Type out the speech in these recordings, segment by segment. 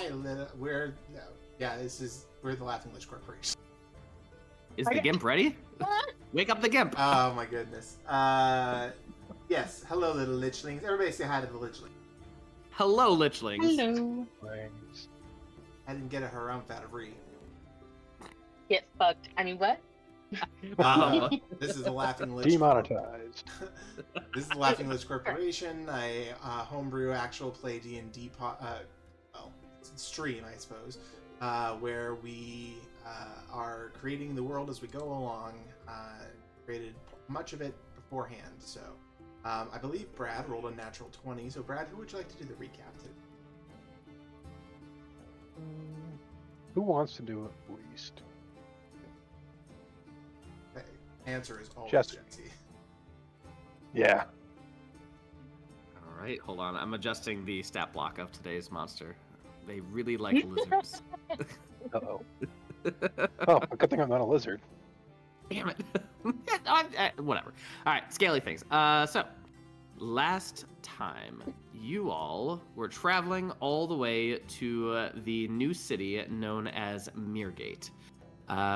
Hi, we're the Laughing Lich Corporation. Is the Gimp ready? Wake up the Gimp! Oh my goodness. Yes. Hello, little Lichlings. Everybody say hi to the Lichlings. Hello, Lichlings. Hello. I didn't get a harumph out of Ree. Get fucked. I mean, what? This is the Laughing Lich. Demonetized. This is the Laughing Lich Corporation. I homebrew actual play DnD stream, I suppose, where we are creating the world as we go along. Created much of it beforehand, so I believe Brad rolled a natural 20. So Brad, who would you like to do the recap to? Who wants to do it least? The answer is always Jesse. Jesse. Yeah. All right, hold on. I'm adjusting the stat block of today's monster. They really like lizards. Uh-oh. Oh, good thing I'm not a lizard. Damn it. Whatever. All right, scaly things. So, last time, you all were traveling all the way to the new city known as Mirgate.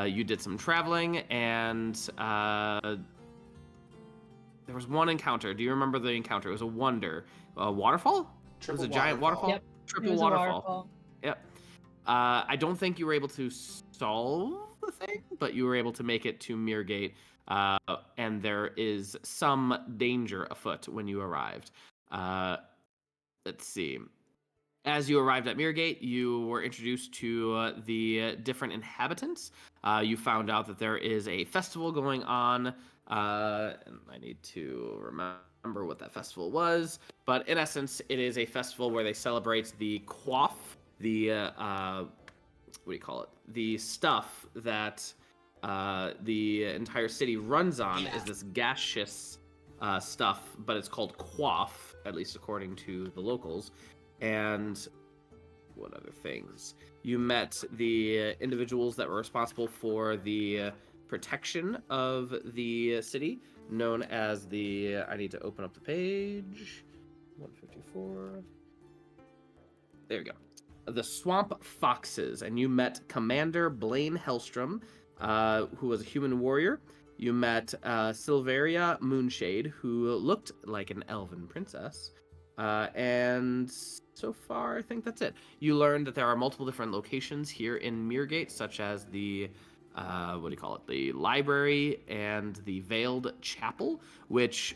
You did some traveling, and there was one encounter. Do you remember the encounter? It was a wonder. A waterfall? It was a giant waterfall? Yep. Triple waterfall. Yep. I don't think you were able to solve the thing, but you were able to make it to Mirgate, and there is some danger afoot when you arrived. Let's see. As you arrived at Mirgate, you were introduced to the different inhabitants. You found out that there is a festival going on, and I need to remember what that festival was. But in essence, it is a festival where they celebrate the quaff, the what do you call it? The stuff that the entire city runs on is this gaseous stuff, but it's called quaff, at least according to the locals. And what other things? You met the individuals that were responsible for the protection of the city, known as the... I need to open up the page. 154. There we go. The Swamp Foxes, and you met Commander Blaine Hellstrom, who was a human warrior. You met Silveria Moonshade, who looked like an elven princess. And so far, I think that's it. You learned that there are multiple different locations here in Mirgate, such as the, what do you call it? The library and the Veiled Chapel, which,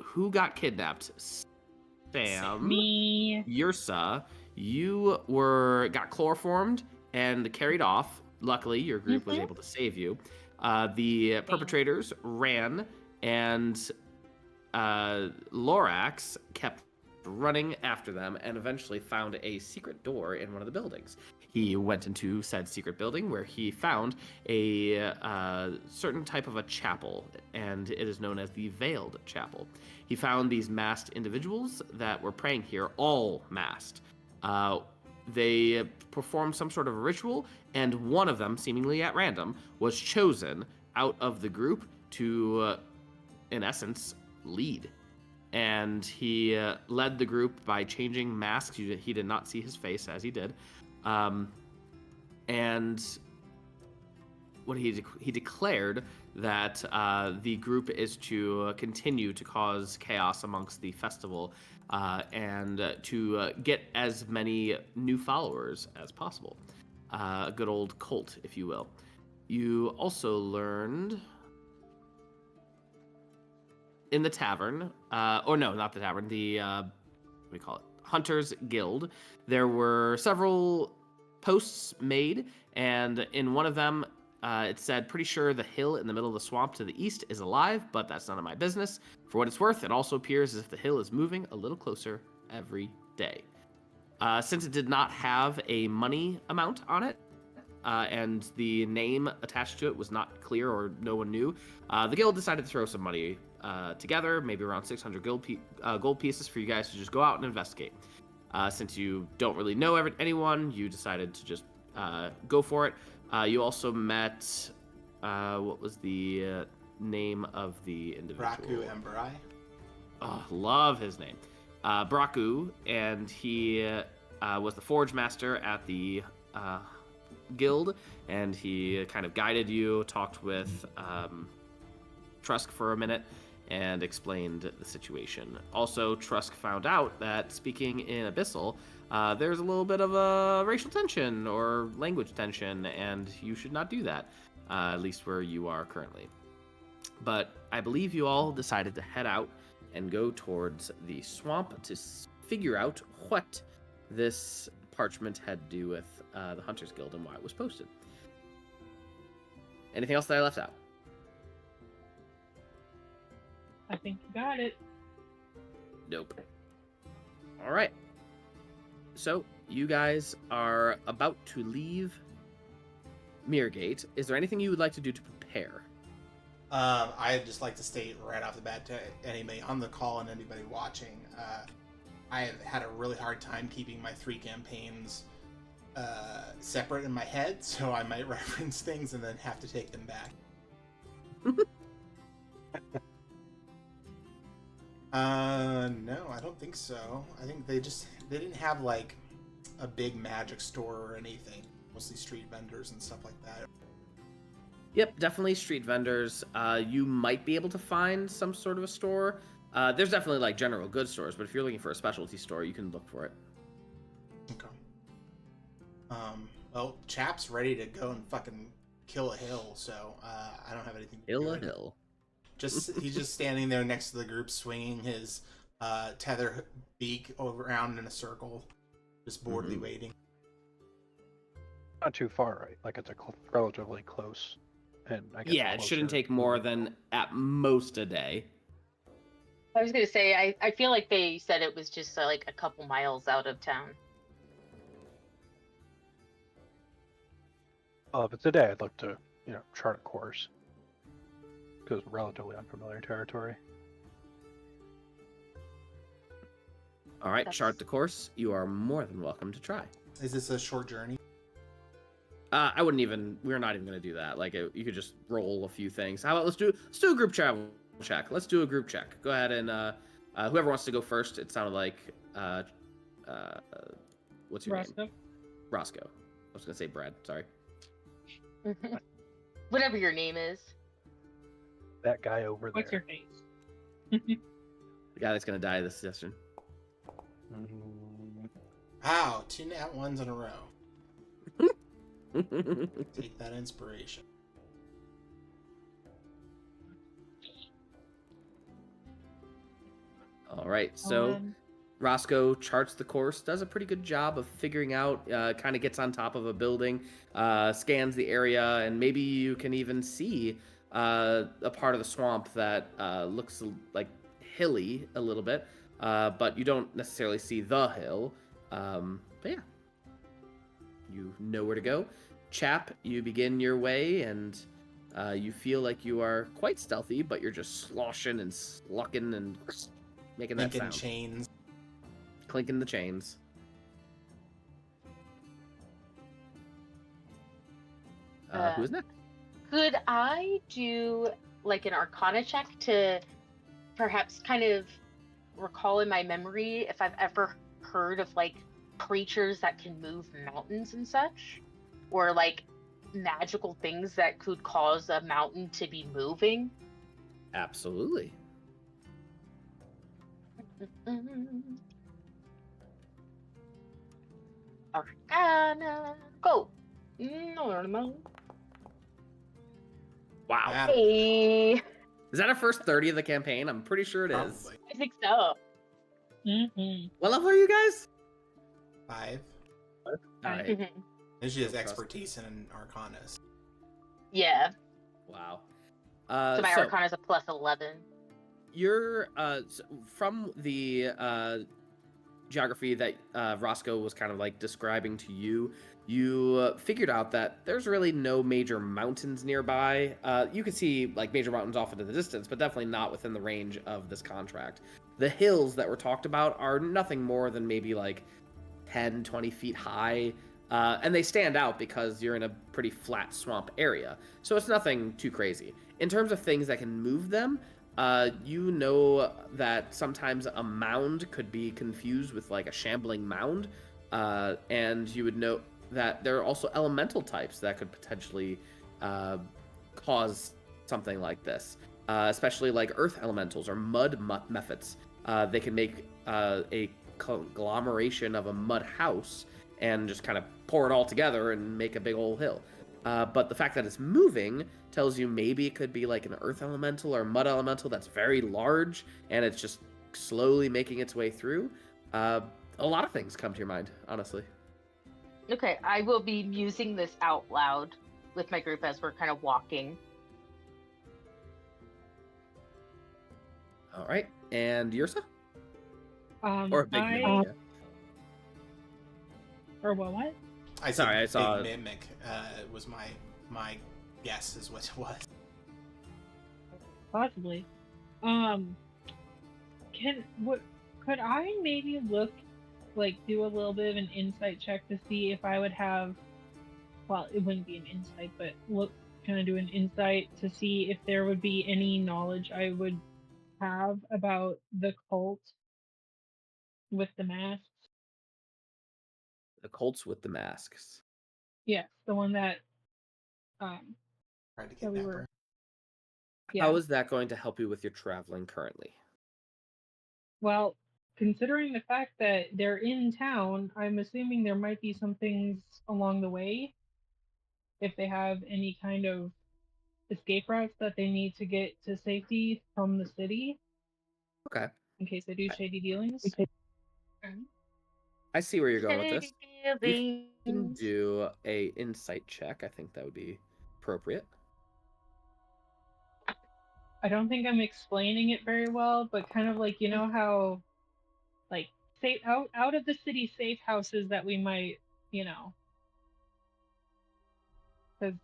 who got kidnapped? Sam. Me. Yersa. You got chloroformed and carried off. Luckily, your group was able to save you. The perpetrators ran, and Lorax kept running after them and eventually found a secret door in one of the buildings. He went into said secret building where he found a certain type of a chapel, and it is known as the Veiled Chapel. He found these masked individuals that were praying here, all masked. They performed some sort of a ritual, and one of them, seemingly at random, was chosen out of the group to, in essence, lead. And he led the group by changing masks. He did not see his face as he did. And what he declared that the group is to continue to cause chaos amongst the festival and to get as many new followers as possible. A good old cult, if you will. You also learned in the tavern, or no, not the tavern, the, what do we call it? Hunters Guild. There were several posts made, and in one of them, it said, pretty sure the hill in the middle of the swamp to the east is alive, but that's none of my business. For what it's worth, it also appears as if the hill is moving a little closer every day. Since it did not have a money amount on it, and the name attached to it was not clear or no one knew, the guild decided to throw some money together, maybe around 600 gold pieces for you guys to just go out and investigate. Since you don't really know anyone, you decided to just go for it. You also met, what was the name of the individual? Braku Emberai. Oh, love his name. Braku, and he was the forge master at the guild, and he kind of guided you, talked with Trusk for a minute, and explained the situation. Also, Trusk found out that speaking in Abyssal, there's a little bit of a racial tension or language tension, and you should not do that, at least where you are currently. But I believe you all decided to head out and go towards the swamp to figure out what this parchment had to do with the Hunters Guild and why it was posted. Anything else that I left out? I think you got it. Nope. All right. So you guys are about to leave Mirgate. Is there anything you would like to do to prepare? I'd just like to state right off the bat to anybody on the call and anybody watching, I have had a really hard time keeping my 3 campaigns separate in my head, so I might reference things and then have to take them back. No, I don't think so. I think they didn't have like a big magic store or anything. Mostly street vendors and stuff like that. Yep, definitely street vendors. You might be able to find some sort of a store. There's definitely like general goods stores, but if you're looking for a specialty store, you can look for it. Okay. Well, Chap's ready to go and fucking kill a hill, so I don't have anything to do. Kill a hill. He's just standing there next to the group, swinging his tether beak around in a circle, just boredly waiting. Not too far, right? Like it's relatively close. And I guess Yeah, it shouldn't take more than at most a day. I was gonna say, I feel like they said it was just like a couple miles out of town. If it's a day, I'd look to, chart a course. Because relatively unfamiliar territory. All right, chart the course. You are more than welcome to try. Is this a short journey? I wouldn't even. We're not even going to do that. Like, you could just roll a few things. How about let's do a group travel check. Let's do a group check. Go ahead and whoever wants to go first. It sounded like what's your Roscoe. name? Roscoe. I was going to say Brad. Sorry. Whatever your name is. That guy over What's there. your face? The guy that's going to die this session. Wow, 2 nat 1s in a row. Take that inspiration. All right, so Roscoe charts the course, does a pretty good job of figuring out, kind of gets on top of a building, scans the area, and maybe you can even see a part of the swamp that looks like hilly a little bit, but you don't necessarily see the hill. But yeah, you know where to go. Chap, you begin your way, and you feel like you are quite stealthy, but you're just sloshing and slucking and making that sound. Chains. Clinking the chains. Who's next? Could I do like an Arcana check to perhaps kind of recall in my memory if I've ever heard of like creatures that can move mountains and such? Or like magical things that could cause a mountain to be moving? Absolutely. Arcana. Go. Normal. Wow. Hey. Is that our first 30 of the campaign? I'm pretty sure it is. Probably. I think so. Mm-hmm. What level are you guys? 5. All right. And she has expertise in Arcanas. Yeah. Wow. So my Arcana is a plus 11. You're from the geography that Roscoe was kind of like describing to you. You figured out that there's really no major mountains nearby. You could see like major mountains off into the distance, but definitely not within the range of this contract. The hills that were talked about are nothing more than maybe like 10, 20 feet high. And they stand out because you're in a pretty flat swamp area. So it's nothing too crazy. In terms of things that can move them, you know that sometimes a mound could be confused with like a shambling mound, And you would note that there are also elemental types that could potentially cause something like this, especially like earth elementals or mud mephits. They can make a conglomeration of a mud house and just kind of pour it all together and make a big old hill. But the fact that it's moving tells you maybe it could be like an earth elemental or mud elemental that's very large and it's just slowly making its way through. A lot of things come to your mind, honestly. Okay, I will be musing this out loud with my group as we're kind of walking. All right, and Yersa? Or a big mimic, yeah. Or what? I Sorry, I saw big mimic. Was my guess is what it was. Possibly. Could I maybe look, like, do a little bit of an insight check to see if I would have, well, it wouldn't be an insight, but kind of do an insight to see if there would be any knowledge I would have about the cult with the masks? The cults with the masks. Yes, the one that Tried to that kidnap we were. her. Yeah. How is that going to help you with your traveling currently? Well, considering the fact that they're in town, I'm assuming there might be some things along the way. If they have any kind of escape routes that they need to get to safety from the city, Okay. in case they do shady dealings. I see where you're going with this. Shady You can dealings. do a insight check. I think that would be appropriate. I don't think I'm explaining it very well, but kind of like, you know how, like, safe out of the city safe houses that we might, because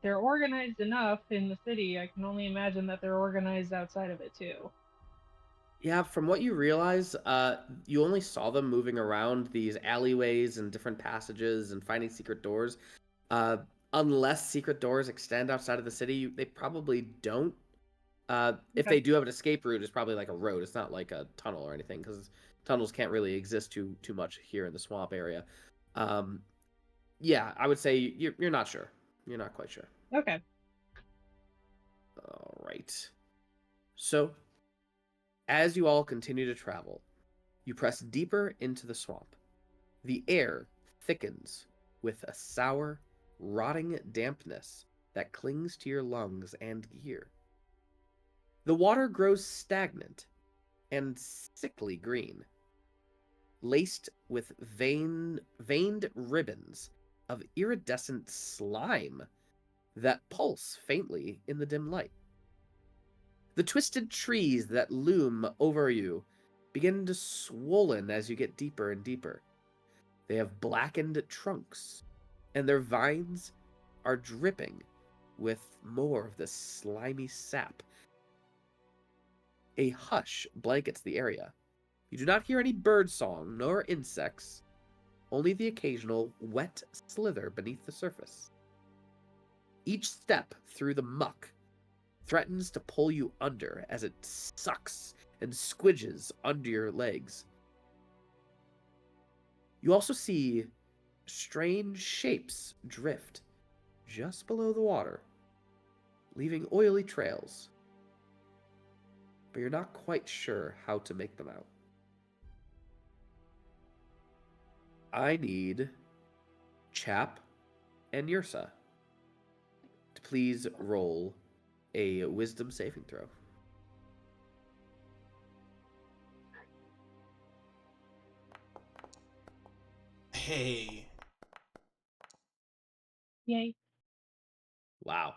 they're organized enough in the city. I can only imagine that they're organized outside of it too. Yeah, from what you realize, you only saw them moving around these alleyways and different passages and finding secret doors. Unless secret doors extend outside of the city, they probably don't. If they do have an escape route, it's probably like a road. It's not like a tunnel or anything, because tunnels can't really exist too much here in the swamp area. Yeah, I would say you're not sure. You're not quite sure. Okay. All right. So, as you all continue to travel, you press deeper into the swamp. The air thickens with a sour, rotting dampness that clings to your lungs and gear. The water grows stagnant and sickly green, laced with veined ribbons of iridescent slime that pulse faintly in the dim light. The twisted trees that loom over you begin to swollen as you get deeper and deeper. They have blackened trunks, and their vines are dripping with more of the slimy sap. A hush blankets the area. You do not hear any bird song nor insects, only the occasional wet slither beneath the surface. Each step through the muck threatens to pull you under as it sucks and squidges under your legs. You also see strange shapes drift just below the water, leaving oily trails, but you're not quite sure how to make them out. I need Chap and Yersa to please roll a wisdom saving throw. Hey. Yay. Wow.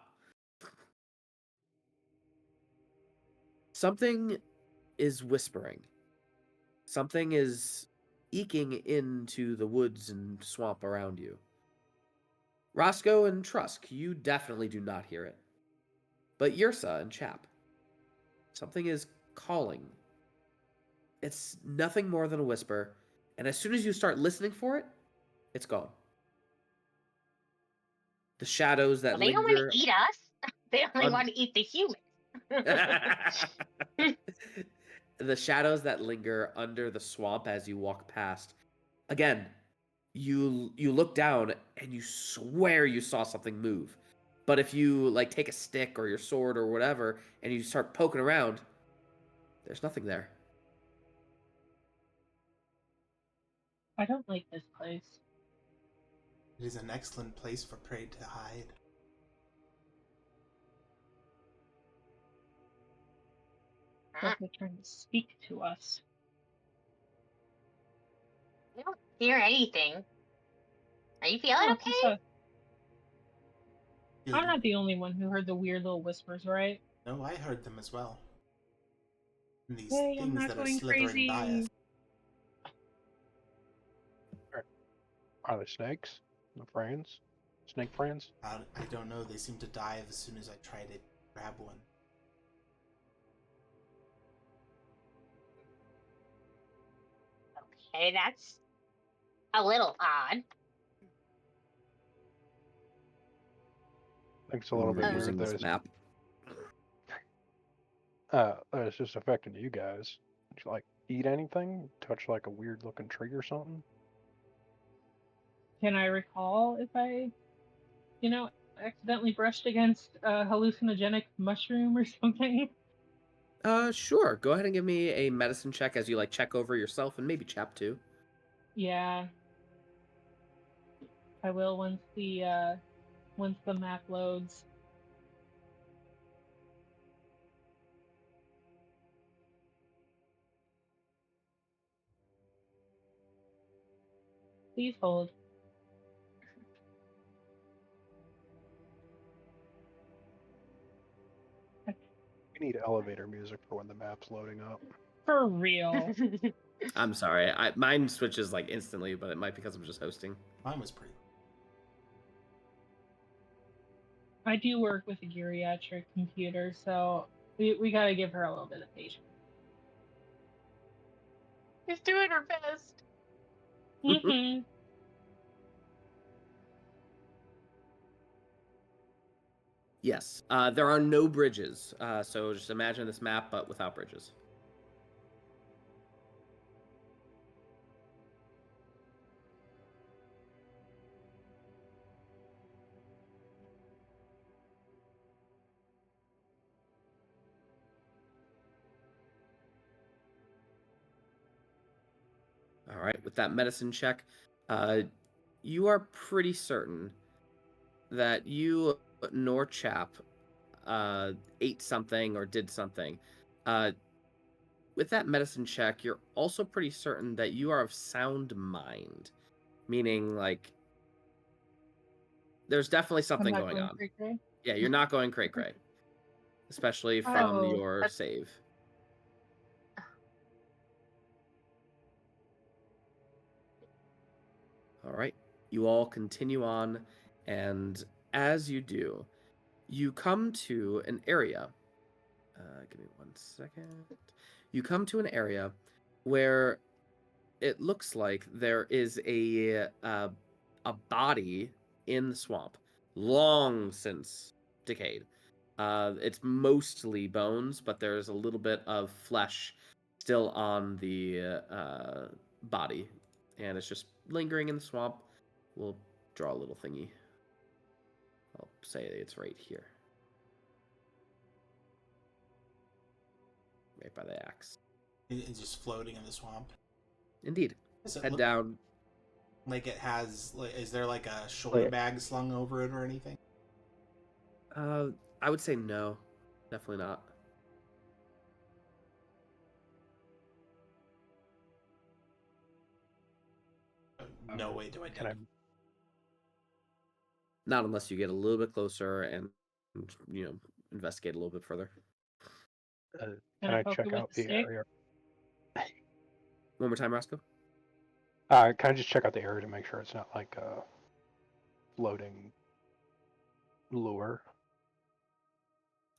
Something is whispering. Something is eking into the woods and swamp around you. Roscoe and Trusk, you definitely do not hear it. But Yersa and Chap, something is calling. It's nothing more than a whisper, and as soon as you start listening for it, it's gone. The shadows that They don't want linger... to eat us. They only want to eat the humans. The shadows that linger under the swamp as you walk past again, you look down and you swear you saw something move. But if you like take a stick or your sword or whatever and you start poking around, there's nothing there. I don't like this place. It is an excellent place for prey to hide. Like they're trying to speak to us. I don't hear anything. Are you feeling Oh, okay? I'm not the only one who heard the weird little whispers, right? No, I heard them as well. And these Hey, I'm things not that are going slithering by crazy. us. Are they snakes? The friends? Snake friends? I don't know. They seem to dive as soon as I try to grab one. Okay, that's a little odd. I think it's a little bit We're weird using that this it's, map. that it's just affecting you guys. Did you, like, eat anything? Touch, like, a weird-looking tree or something? Can I recall if I, accidentally brushed against a hallucinogenic mushroom or something? Sure. Go ahead and give me a medicine check as you like check over yourself and maybe Chap too. Yeah. I will once the map loads. Please hold. We need elevator music for when the map's loading up. For real. I'm sorry. Mine switches like instantly, but it might be because I'm just hosting. Mine was pretty. I do work with a geriatric computer, so we gotta give her a little bit of patience. She's doing her best. Mhm. Yes. There are no bridges. So just imagine this map, but without bridges. All right. With that medicine check, you are pretty certain that you nor Chap ate something or did something. With that medicine check, you're also pretty certain that you are of sound mind, meaning like there's definitely I'm something not going going on. cray-cray. Yeah, you're not going cray cray, especially from Oh, your that's- save. All right, you all continue on, and as you do, you come to an area. Give me 1 second. You come to an area where it looks like there is a body in the swamp, long since decayed. It's mostly bones, but there's a little bit of flesh still on the body, and it's just lingering in the swamp. We'll draw a little thingy. I'll say it's right here, right by the axe. It's just floating in the swamp. Indeed. Does it Head look down. like it has? Is there like a shoulder bag slung over it or anything? I would say no, definitely not. No way do I Can I? Not unless you get a little bit closer and investigate a little bit further. Can I poke check it with out the the stick? area? One more time, Roscoe. Can I just check out the area to make sure it's not like a floating lure?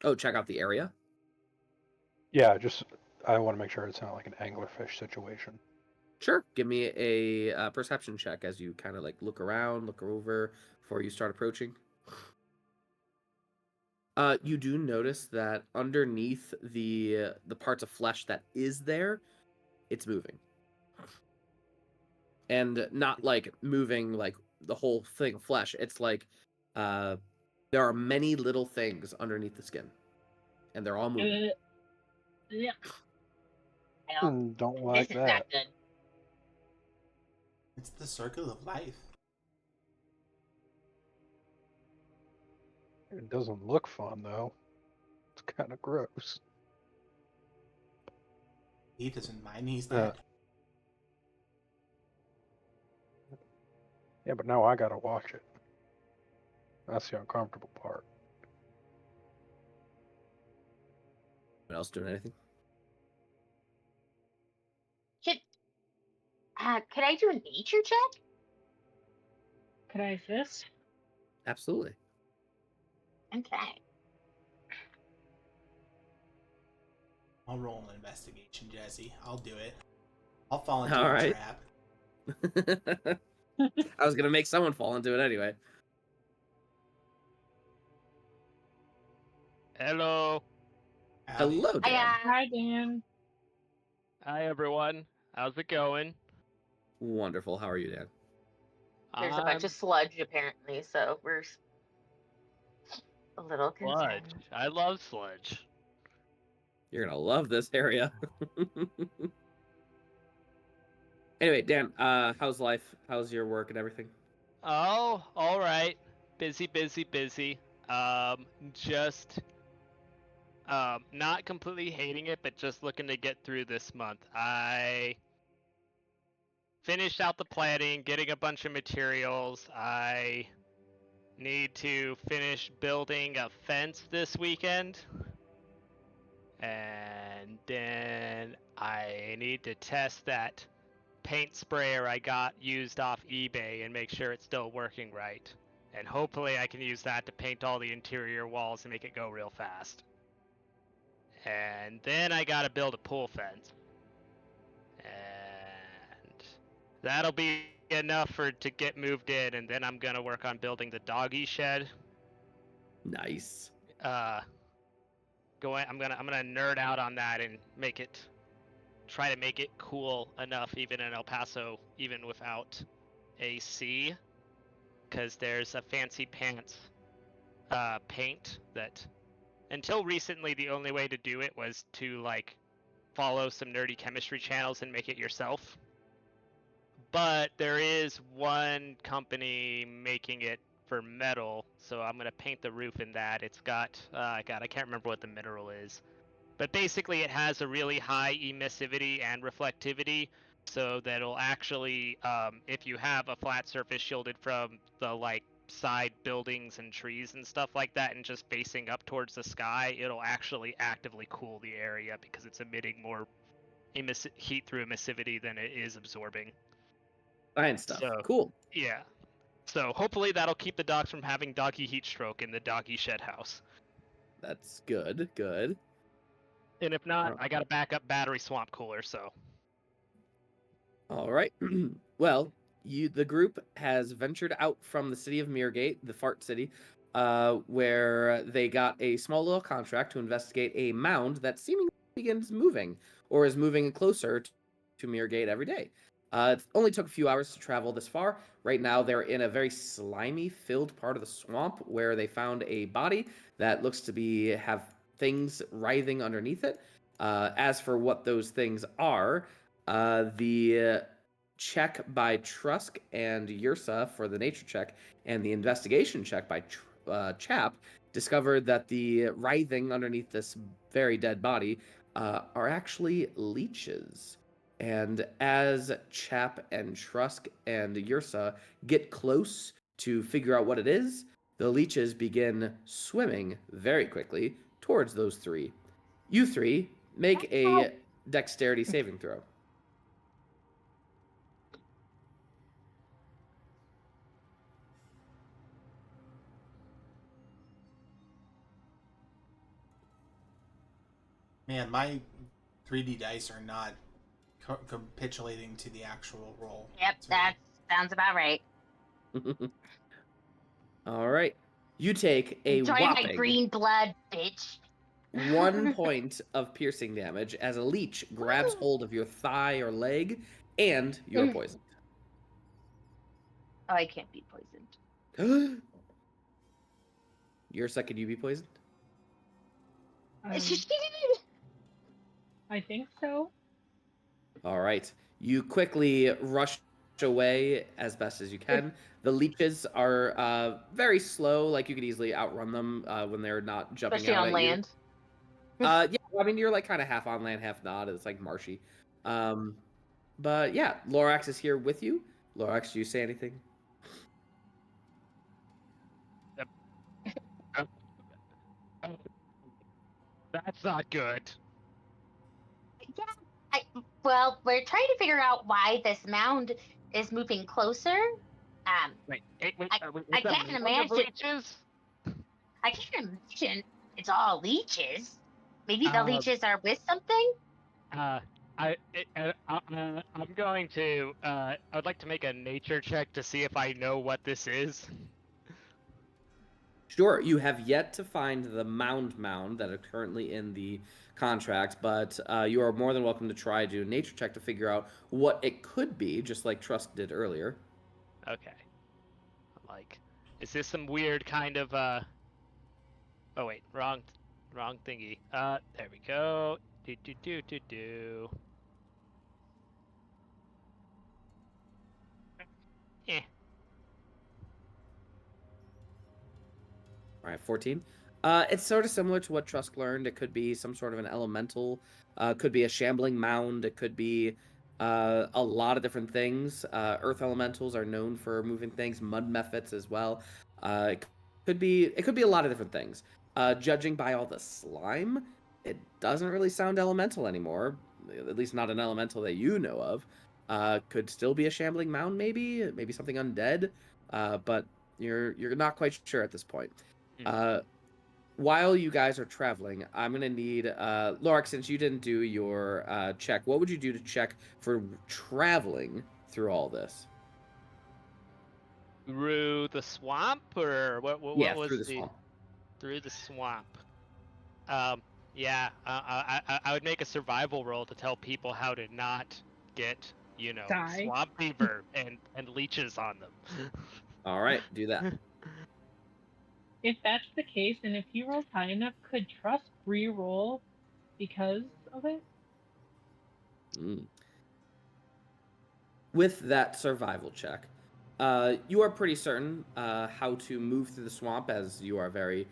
Oh, check out the area. Yeah, just I want to make sure it's not like an anglerfish situation. Sure. Give me a perception check as you kind of like look around, look over before you start approaching. You do notice that underneath the parts of flesh that is there, it's moving. and not like moving like the whole thing of flesh. It's like there are many little things underneath the skin, and they're all moving. Yeah. Well, Don't this like is that. not good. It's the circle of life. It doesn't look fun though. It's kind of gross. He doesn't mind. He's dead. Yeah, but now I gotta watch it. That's the uncomfortable part. Anyone else doing anything? Could I do a nature check? Could I assist? Absolutely. Okay. I'll roll an investigation, Jesse. I'll do it. I'll fall into All a right. trap. I was gonna make someone fall into it anyway. Hello. Howdy. Hello, Dan. Hi, Dan. Hi, everyone. How's it going? Wonderful. How are you, Dan? There's a bunch of sludge apparently, so we're a little sludge. concerned. I love sludge. You're gonna love this area. Anyway, Dan, how's life? How's your work and everything? Oh, all right. Busy, busy, busy. Just not completely hating it, but just looking to get through this month. I finished out the planning, getting a bunch of materials. I need to finish building a fence this weekend. And then I need to test that paint sprayer I got used off eBay and make sure it's still working right. And hopefully I can use that to paint all the interior walls and make it go real fast. And then I gotta build a pool fence. And that'll be enough to get moved in, and then I'm gonna work on building the doggy shed. Nice. I'm gonna nerd out on that and try to make it cool enough even in El Paso, even without AC, because there's a fancy pants paint that until recently the only way to do it was to like follow some nerdy chemistry channels and make it yourself. But there is one company making it for metal, so I'm gonna paint the roof in that. It's got God, I can't remember what the mineral is. But basically it has a really high emissivity and reflectivity, so that it'll actually, if you have a flat surface shielded from the like side buildings and trees and stuff like that and just facing up towards the sky, it'll actually actively cool the area because it's emitting more heat through emissivity than it is absorbing. Science stuff. So, Cool. yeah. So hopefully that'll keep the dogs from having doggy heat stroke in the doggy shed house. That's good. Good. And if not, I got a backup battery swamp cooler, so. All right. Well, the group has ventured out from the city of Mirgate, the fart city, where they got a small little contract to investigate a mound that seemingly begins moving, or is moving closer to Mirgate every day. It only took a few hours to travel this far. Right now, they're in a very slimy-filled part of the swamp where they found a body that looks to have things writhing underneath it. As for what those things are, the check by Trusk and Yersa for the nature check and the investigation check by Chap discovered that the writhing underneath this very dead body are actually leeches. And as Chap and Trusk and Yersa get close to figure out what it is, the leeches begin swimming very quickly towards those three. You three make a dexterity saving throw. Man, my 3D dice are not capitulating to the actual roll. Yep, that sounds about right. All right. You take a Enjoy my whopping green blood, bitch. 1 point of piercing damage as a leech grabs hold of your thigh or leg, and you're poisoned. Oh, I can't be poisoned. Yersa, could you be poisoned? I think so. All right. You quickly rush away as best as you can. The leeches are very slow. Like you could easily outrun them when they're not jumping Especially out on at land. you. Yeah, I mean you're like kind of half on land, half not. It's like marshy. But yeah, Lorax is here with you. Lorax, do you say anything? That's not good. Yeah. Well, we're trying to figure out why this mound is moving closer. Wait, I it's a can't mound of imagine. leeches? I can't imagine it's all leeches. Maybe the Um, leeches are with something. I'm going to. I'd like to make a nature check to see if I know what this is. Sure, you have yet to find the mound that are currently in the contract, but you are more than welcome to try to do a nature check to figure out what it could be, just like Trusk did earlier. Okay. I'm like, is this some weird kind of Oh wait, wrong thingy. There we go. Do. Eh. All right, 14. It's sort of similar to what Trusk learned. It could be some sort of an elemental, could be a shambling mound, it could be a lot of different things. Earth elementals are known for moving things, mud mephits as well. It could be a lot of different things. Judging by all the slime, it doesn't really sound elemental anymore. At least not an elemental that you know of. Could still be a shambling mound, maybe something undead. But you're not quite sure at this point. While you guys are traveling, I'm gonna need Lorax, since you didn't do your check, what would you do to check for traveling through all this? Through the swamp, or Yeah, what was through the swamp. through the swamp? Yeah. I would make a survival roll to tell people how to not get, Die. swamp fever and leeches on them. All right, do that. If that's the case, and if he rolls high enough, could Trusk re-roll because of it? Mm. With that survival check, you are pretty certain how to move through the swamp, as you are very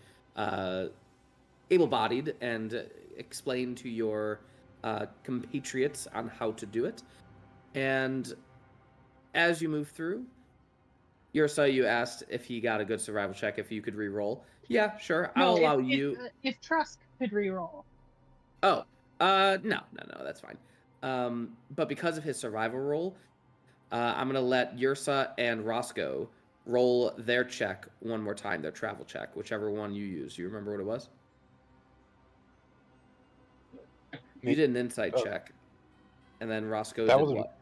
able-bodied, and explain to your compatriots on how to do it. And as you move through, Yersa, you asked if he got a good survival check, if you could re-roll. Yeah, sure. I'll allow you. If Trusk could re-roll. Oh, no, that's fine. But because of his survival roll, I'm gonna let Yersa and Roscoe roll their check one more time, their travel check, whichever one you use. You remember what it was? You did an insight check, and then Roscoe That did was what?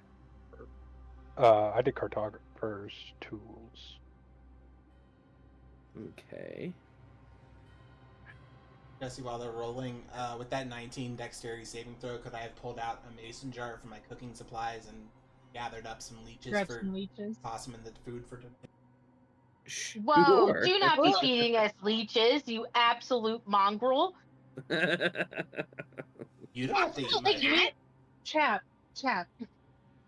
I did cartographer's tools. Okay. Jesse, while they're rolling, with that 19 dexterity saving throw, could I have pulled out a mason jar from my cooking supplies and gathered up some leeches toss them in the food for tonight? Whoa, Sure. do not be feeding us leeches, you absolute mongrel. You don't have to eat my food.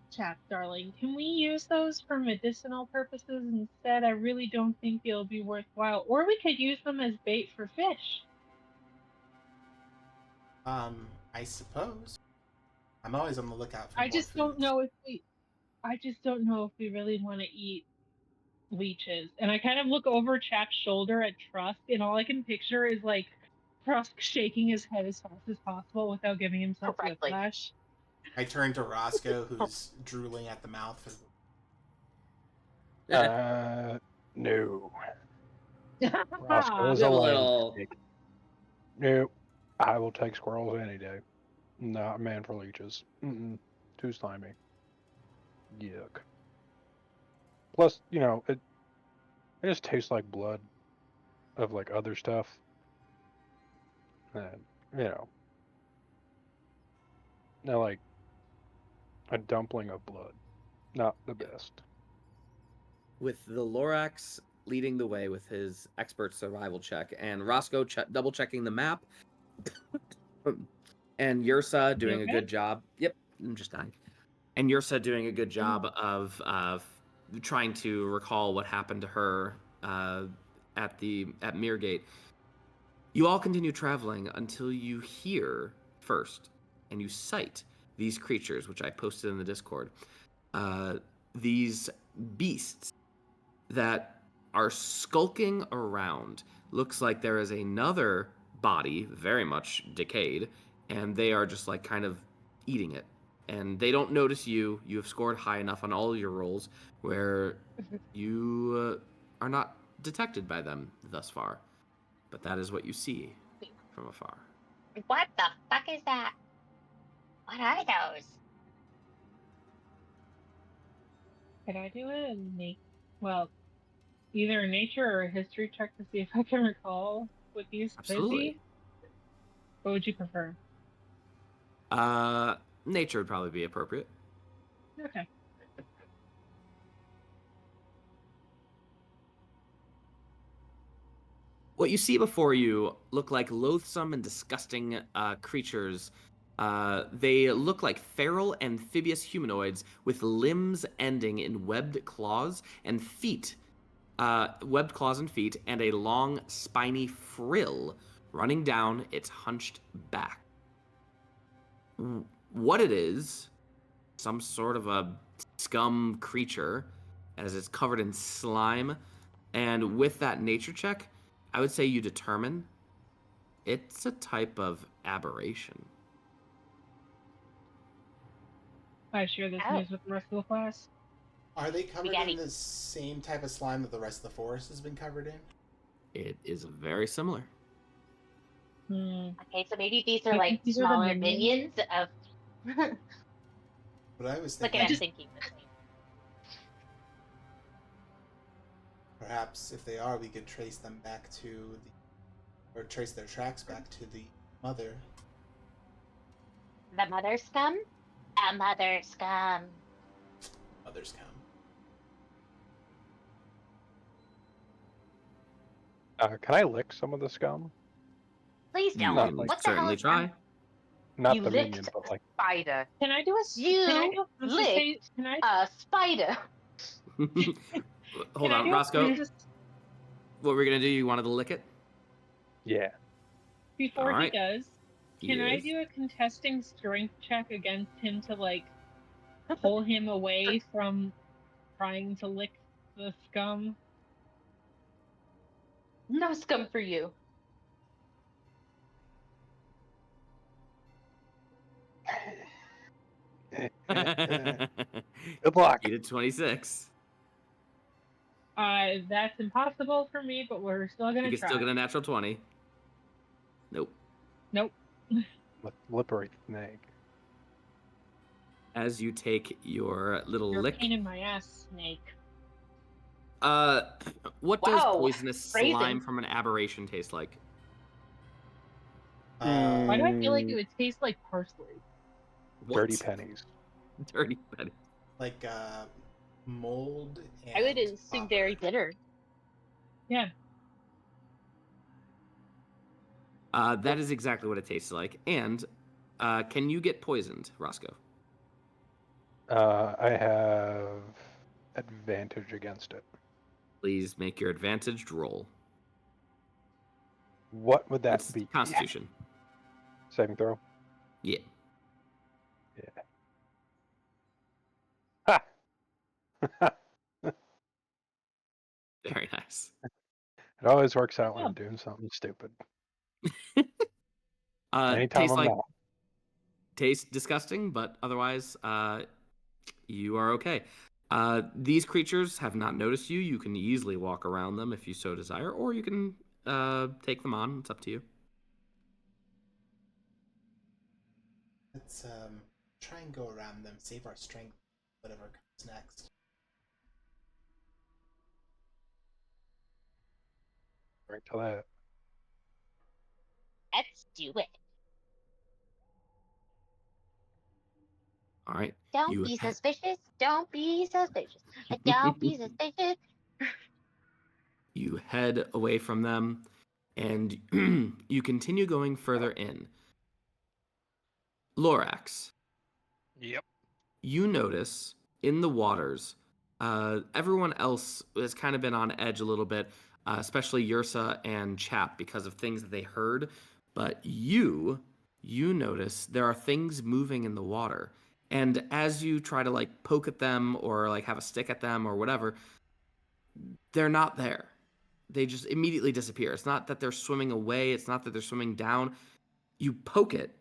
Chap, darling. Can we use those for medicinal purposes instead? I really don't think it'll be worthwhile. Or we could use them as bait for fish. I suppose. I'm always on the lookout for I more just foods. don't know if we really want to eat leeches. And I kind of look over Chap's shoulder at Trusk, and all I can picture is like Trusk shaking his head as fast as possible without giving himself Correctly. whiplash. I turn to Roscoe, who's drooling at the mouth. No. Roscoe is Give a allergic. little. Nope. I will take squirrels any day. Not a man for leeches. Too slimy. Yuck. Plus, it just tastes like blood of like other stuff. And, now like a dumpling of blood. Not the best. with the Lorax leading the way with his expert survival check, and Roscoe double checking the map, and Yersa doing a good job. Yep, I'm just dying. And Yersa doing a good job of trying to recall what happened to her at Mirgate. You all continue traveling until you hear first, and you sight these creatures, which I posted in the Discord. These beasts that are skulking around. Looks like there is another body, very much decayed, and they are just like kind of eating it. And they don't notice you. You have scored high enough on all your rolls where you are not detected by them thus far. But that is what you see from afar. What the fuck is that? What are those? Could I do either a nature or a history check to see if I can recall what these could be? What would you prefer? Nature would probably be appropriate. Okay. What you see before you look like loathsome and disgusting creatures. They look like feral amphibious humanoids with limbs ending in webbed claws and feet. Webbed claws and feet, and a long, spiny frill running down its hunched back. What it is, some sort of a scum creature, as it's covered in slime. And with that nature check, I would say you determine it's a type of aberration. I share this news with the rest of the class. Are they covered in the same type of slime that the rest of the forest has been covered in? It is very similar. Okay, so maybe these are like smaller minions of. What I was thinking. Look at us thinking the same. Perhaps if they are, we could trace them back to or trace their tracks back to the mother. The mother scum? A mother scum. Mother scum. Can I lick some of the scum? Please don't. You can what certainly the hell is try. Not you the licked minion, but like spider. Can I do a licked a spider? Hold on, Roscoe. What we're gonna do? You wanted to lick it? Yeah. Before All right. he does, can I Yes. do a contesting strength check against him to like pull him away from trying to lick the scum? No scum for you. Good luck. You did 26. That's impossible for me, but we're still gonna You can try. still get a natural 20. Nope. Nope. Slippery snake. As you take your little You're a lick. pain in my ass, snake. What does poisonous slime phrasing. from an aberration taste like? Why do I feel like it would taste like parsley? What? Dirty pennies. Dirty pennies. Like mold and I would assume copper. very bitter. Yeah. That is exactly what it tastes like. And can you get poisoned, Roscoe? I have advantage against it. Please make your advantaged roll. What would that It's be? Constitution. Saving throw? Yeah. Yeah. Ha! Very nice. It always works out when I'm doing something stupid. Anytime I'm not. Tastes disgusting, but otherwise, you are okay. These creatures have not noticed you. You can easily walk around them if you so desire, or you can take them on. It's up to you. Let's try and go around them, save our strength, whatever comes next. Right to that. Let's do it. All right. Don't be suspicious. Don't be suspicious. Don't be suspicious. You head away from them, and you continue going further in. Lorax, Yep. you notice in the waters, everyone else has kind of been on edge a little bit, especially Yersa and Chap, because of things that they heard. But you notice there are things moving in the water. And as you try to like poke at them or like have a stick at them or whatever, they're not there. They just immediately disappear. It's not that they're swimming away. It's not that they're swimming down. You poke it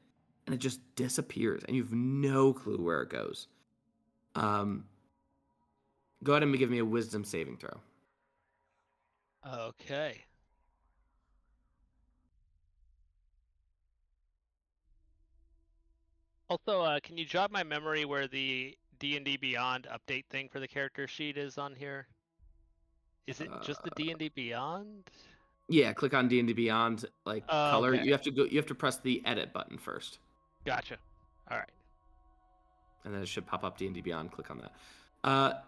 and it just disappears and you have no clue where it goes. Go ahead and give me a wisdom saving throw. Okay. Also, can you jog my memory where the D&D Beyond update thing for the character sheet is on here? Is it just the D&D Beyond? Yeah, click on D&D Beyond, like color. Okay. You have to press the edit button first. Gotcha. All right. And then it should pop up D&D Beyond. Click on that.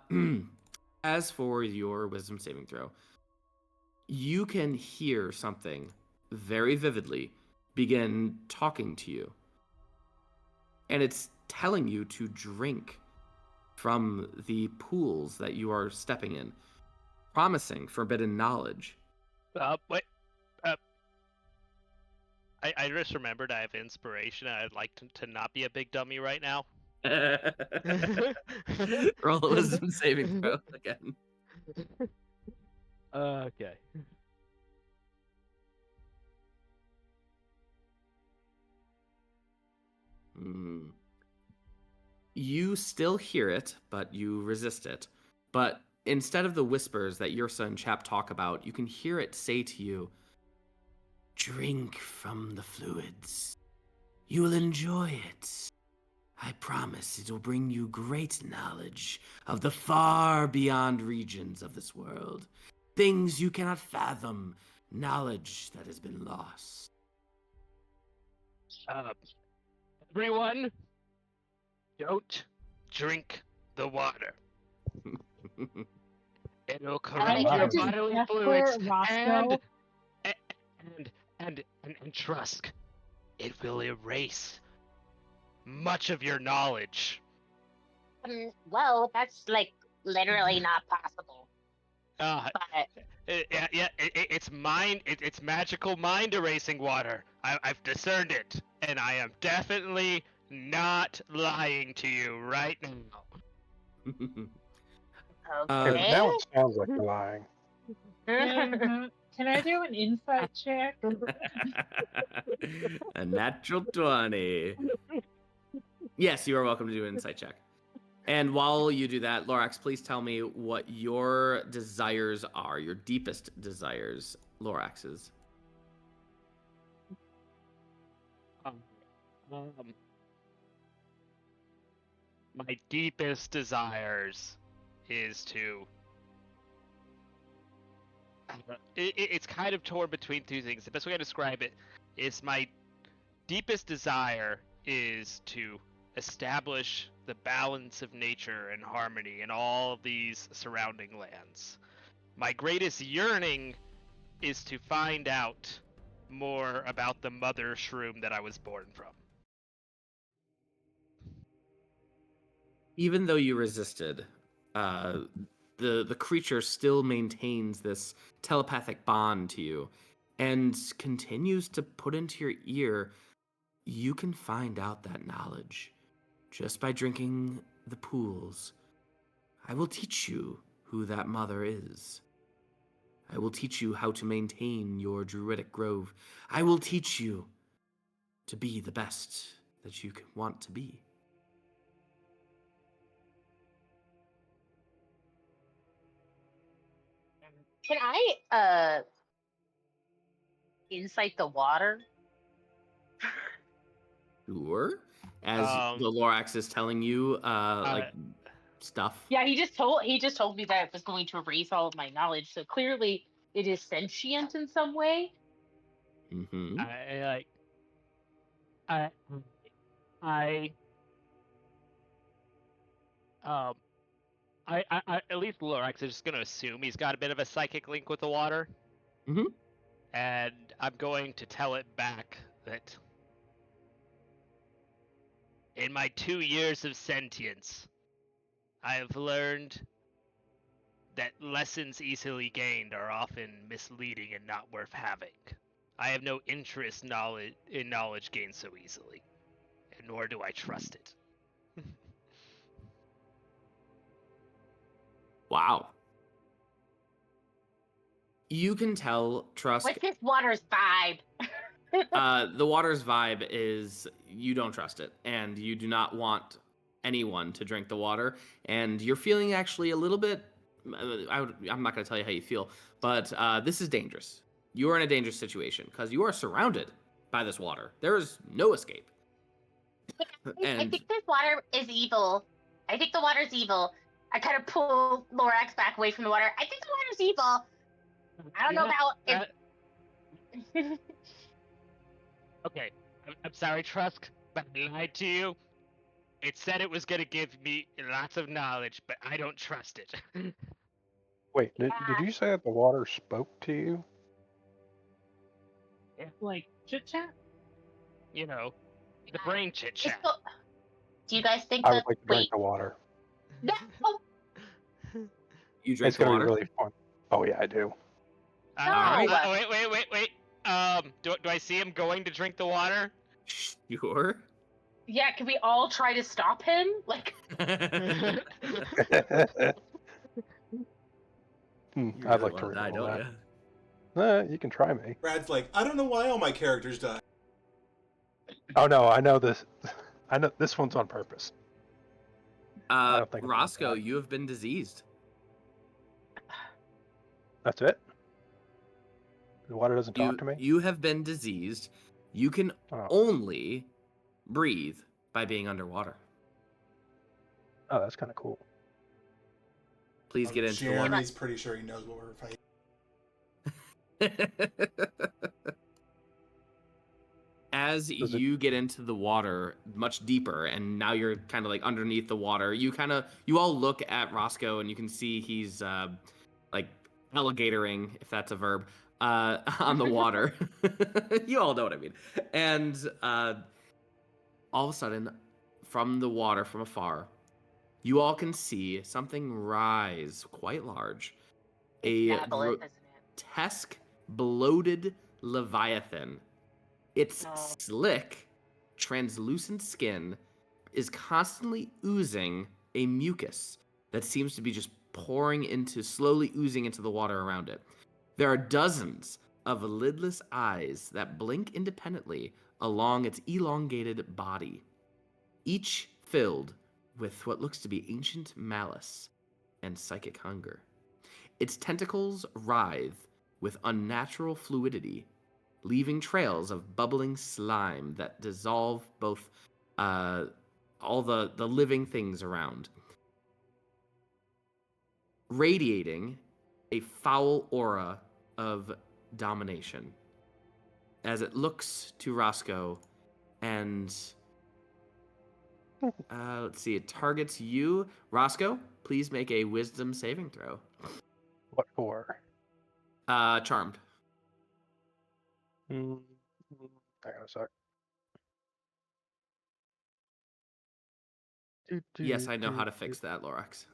As for your wisdom saving throw, you can hear something very vividly begin talking to you. And it's telling you to drink from the pools that you are stepping in, promising forbidden knowledge. Wait. I just remembered I have inspiration. I'd like to not be a big dummy right now. Roll a wisdom saving throw again. Okay. You still hear it, but you resist it. But instead of the whispers that Yersa and Chap talk about, you can hear it say to you, "Drink from the fluids. You will enjoy it. I promise it will bring you great knowledge of the far beyond regions of this world. Things you cannot fathom, knowledge that has been lost." Everyone, don't drink the water. It'll corrupt I your just bodily gesture fluids Roscoe. and Trusk. It will erase much of your knowledge. Well, that's like literally not possible. Uh, But it's mind. It's magical mind erasing water. I've discerned it, and I am definitely not lying to you right now. Because okay. now it sounds like you're lying. Can I do an insight check? A natural 20. Yes, you are welcome to do an insight check. And while you do that, Lorax, please tell me what your desires are, your deepest desires, Lorax's. My deepest desires is to. It's kind of torn between two things. The best way to describe it is my deepest desire is to establish the balance of nature and harmony in all of these surrounding lands. My greatest yearning is to find out more about the mother shroom that I was born from. Even though you resisted, the creature still maintains this telepathic bond to you and continues to put into your ear, you can find out that knowledge just by drinking the pools. I will teach you who that mother is. I will teach you how to maintain your druidic grove. I will teach you to be the best that you can want to be. Can I insight the water? Sure. As the Lorax is telling you, like stuff. Yeah, he just told me that it was going to erase all of my knowledge. So clearly, it is sentient in some way. Mm-hmm. I at least Lorax is just gonna assume he's got a bit of a psychic link with the water. Mhm. And I'm going to tell it back that in my 2 years of sentience, I have learned that lessons easily gained are often misleading and not worth having. I have no interest in knowledge gained so easily, and nor do I trust it. Wow. You can tell Trusk. What's this water's vibe? The water's vibe is you don't trust it, and you do not want anyone to drink the water, and you're feeling actually a little bit. I'm not going to tell you how you feel, but this is dangerous. You are in a dangerous situation because you are surrounded by this water. There is no escape. I think this water is evil. I think the water's evil. I kind of pull Lorax back away from the water. I think the water's evil. I don't know about if... Okay, I'm sorry, Trusk, but I lied to you. It said it was gonna give me lots of knowledge, but I don't trust it. Wait, did you say that the water spoke to you? Like chit chat? You know, the brain chit chat. Do you guys think I that... would like to drink the water. No! You drink It's the gonna water? be really fun. Oh yeah, I do. Wait. Do I see him going to drink the water? Sure. Yeah, can we all try to stop him? Like... I'd You like really to wanna die, roll don't that. you? You can try me. Brad's like, I don't know why all my characters die. Oh no, I know this. I know this one's on purpose. I don't think about Roscoe, that. you have been diseased. That's it. The water doesn't talk to me. You have been diseased. You can only breathe by being underwater. Oh, that's kind of cool. Please get into the water. Jeremy's pretty sure he knows what we're fighting. As you get into the water much deeper, and now you're kind of like underneath the water, you all look at Roscoe, and you can see he's like alligatoring, if that's a verb, on the water. You all know what I mean. And all of a sudden, from the water, from afar, you all can see something rise quite large. A grotesque, bloated leviathan. Its slick, translucent skin is constantly oozing a mucus that seems to be just slowly oozing into the water around it. There are dozens of lidless eyes that blink independently along its elongated body, each filled with what looks to be ancient malice and psychic hunger. Its tentacles writhe with unnatural fluidity, leaving trails of bubbling slime that dissolve both all the living things around, radiating a foul aura of domination as it looks to Roscoe and let's see, it targets you. Roscoe, please make a wisdom saving throw. What for? Charmed. Hang on a sec. Yes, I know how to fix that, Lorax.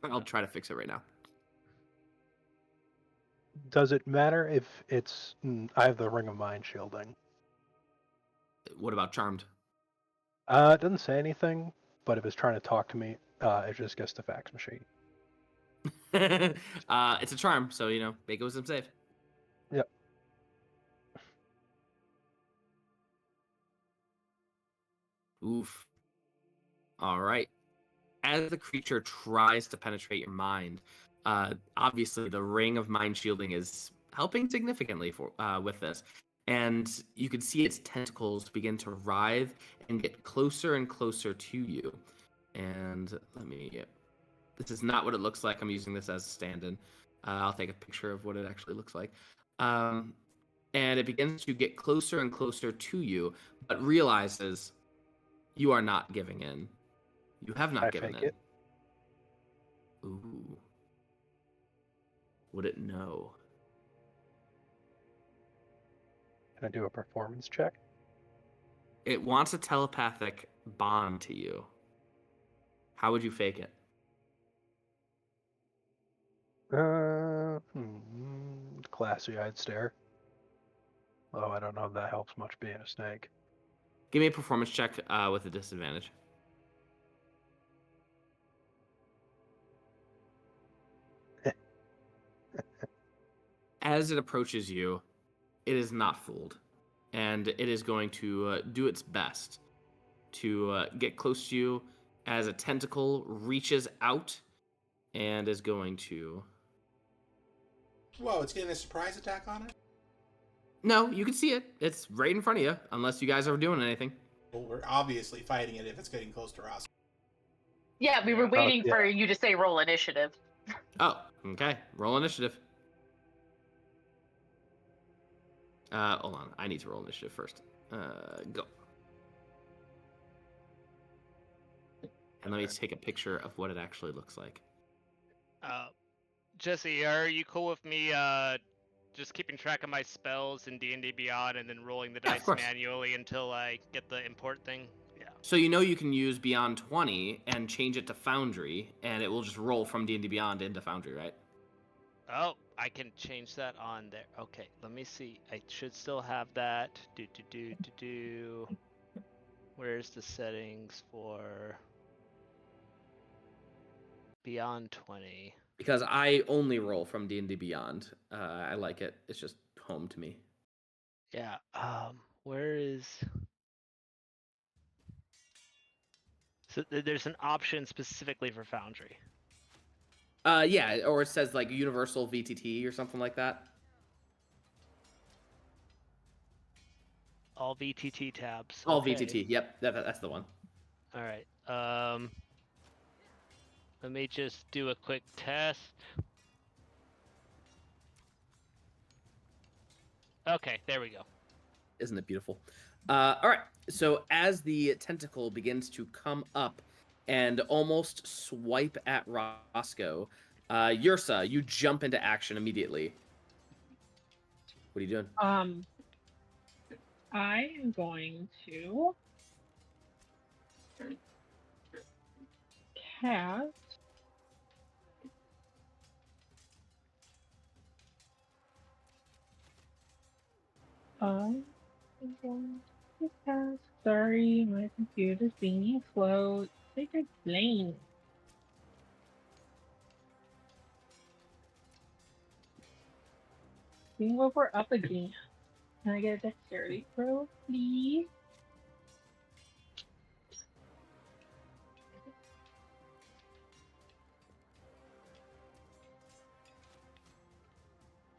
I'll try to fix it right now. Does it matter if it's... I have the Ring of Mind shielding. What about Charmed? It doesn't say anything, but if it's trying to talk to me, it just gets the fax machine. It's a charm, so, make a wisdom save. Yep. Oof. All right. As the creature tries to penetrate your mind, obviously the Ring of Mind shielding is helping significantly with this. And you can see its tentacles begin to writhe and get closer and closer to you. And this is not what it looks like. I'm using this as a stand-in. I'll take a picture of what it actually looks like. And it begins to get closer and closer to you, but realizes you are not giving in. You have not given in. Ooh. Would it know? Can I do a performance check? It wants a telepathic bond to you. How would you fake it? Classy-eyed stare. Oh, I don't know if that helps much being a snake. Give me a performance check with a disadvantage. As it approaches you, it is not fooled, and it is going to do its best to get close to you as a tentacle reaches out and is going to... Whoa, it's getting a surprise attack on it? No, you can see it. It's right in front of you, unless you guys are doing anything. Well, we're obviously fighting it if it's getting close to Roscoe. Yeah, we were waiting yeah. for you to say roll initiative. Oh, okay. Roll initiative. Hold on. I need to roll initiative first. Go. And let me take a picture of what it actually looks like. Jesse, are you cool with me just keeping track of my spells in D&D Beyond and then rolling the Yeah, of dice course. manually until I get the import thing? Yeah. So you know you can use Beyond 20 and change it to Foundry, and it will just roll from D&D Beyond into Foundry, right? Oh, I can change that on there. Okay, let me see. I should still have that. Where's the settings for Beyond 20? Because I only roll from D&D Beyond. I like it. It's just home to me. Yeah. Where is? So there's an option specifically for Foundry. Yeah, or it says like Universal VTT or something like that. All VTT tabs. All Okay. VTT. Yep, that's the one. All right. Let me just do a quick test. Okay, there we go. Isn't it beautiful? All right. So as the tentacle begins to come up and almost swipe at Roscoe, Yersa, you jump into action immediately. What are you doing? I am going to cast I'm going to cast. Sorry, my computer's being slow. Take a plane. Seeing what we're up against. Can I get a dexterity throw, please?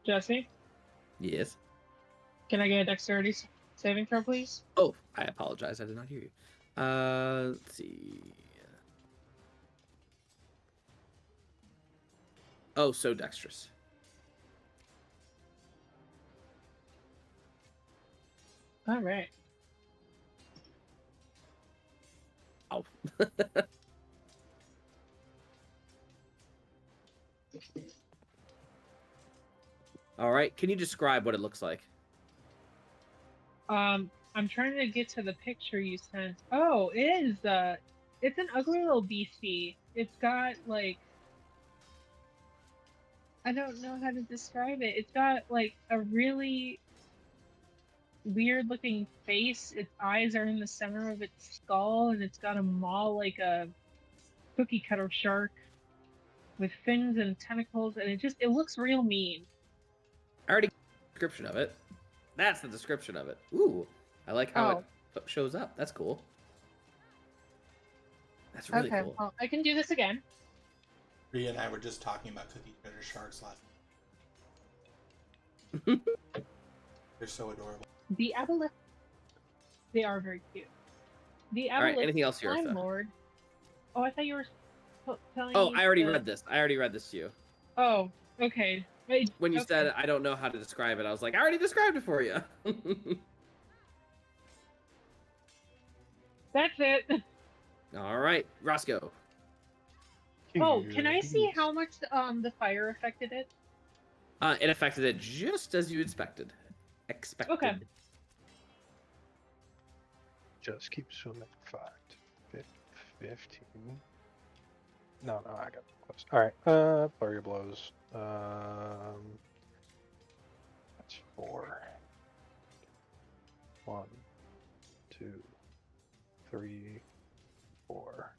Jesse, Yes. can I get a dexterity saving throw, please? Oh, I apologize. I did not hear you. Let's see. Oh, so dexterous. All right. Oh. All right. Can you describe what it looks like? I'm trying to get to the picture you sent. Oh, it is. It's an ugly little beastie. It's got like, I don't know how to describe it. It's got like a really weird looking face. Its eyes are in the center of its skull, and it's got a maw like a cookie cutter shark with fins and tentacles, and it looks real mean. I already got a description of it. That's the description of it. Ooh, I like how it shows up. That's cool. That's really cool. Well, I can do this again. Rhea and I were just talking about cookie cutter sharks last night. They're so adorable. The aboleth. They are very cute. The All right, aboleth anything else, Time Yersa? Lord. Oh, I thought you were telling Oh, me I already read this. I already read this to you. Oh, okay. Wait, When you okay. said I don't know how to describe it, I was like, I already described it for you. That's it. All right, Roscoe. Oh, can I Huge see beast. how much the fire affected it? It affected it just as you expected. Okay. Just keep swimming. 5, 15. No, I got close. All right. Flurry of blows. That's 4. 1, 2, 3, 4.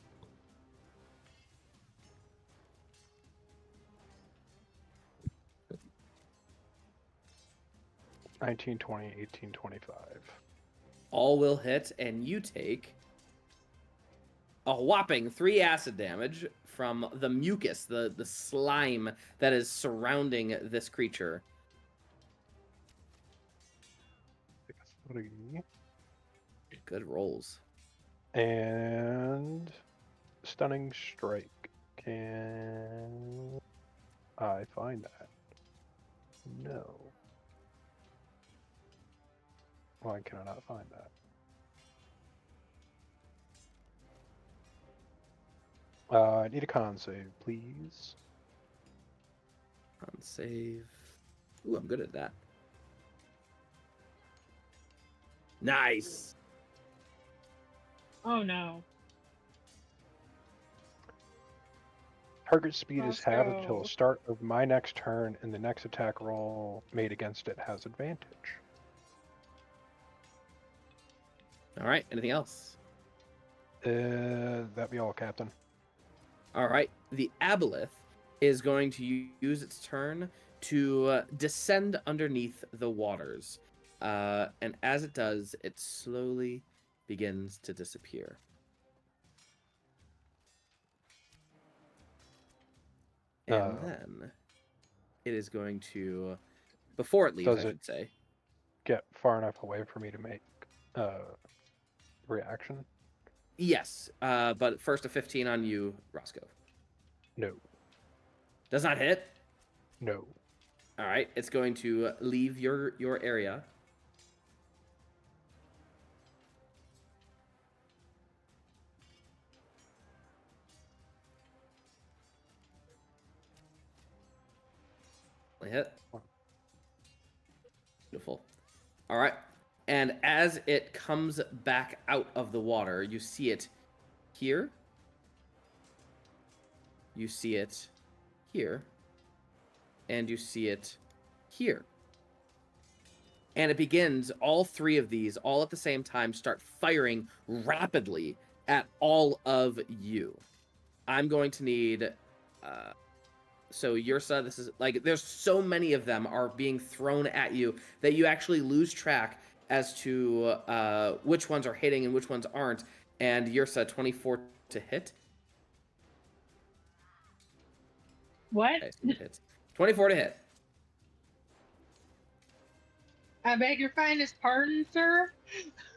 $19, $20, $18, $25. All will hit, and you take a whopping 3 acid damage from the mucus, the slime that is surrounding this creature. 3. Good rolls. And stunning strike. Can I find that? No. Why can I not find that? I need a con save, please. Con save. Ooh, I'm good at that. Nice. Oh no. Target speed is halved until Roscoe. the start of my next turn, and the next attack roll made against it has advantage. All right. Anything else? That be all, Captain. All right. The aboleth is going to use its turn to descend underneath the waters. And as it does, it slowly begins to disappear. And then it is going to, before it leaves, Does I it- should say. Get far enough away for me to make reaction? Yes, but first a 15 on you, Roscoe. No. Does not hit. No. All right, it's going to leave your area. Hit. Beautiful. All right, and as it comes back out of the water, you see it here. You see it here. And you see it here. And it begins, all 3 of these, all at the same time, start firing rapidly at all of you. I'm going to need... so Yersa, this is like, there's so many of them are being thrown at you that you actually lose track as to which ones are hitting and which ones aren't. And Yersa, 24 to hit. What? Okay, so it hits. 24 to hit. I beg your finest pardon, sir.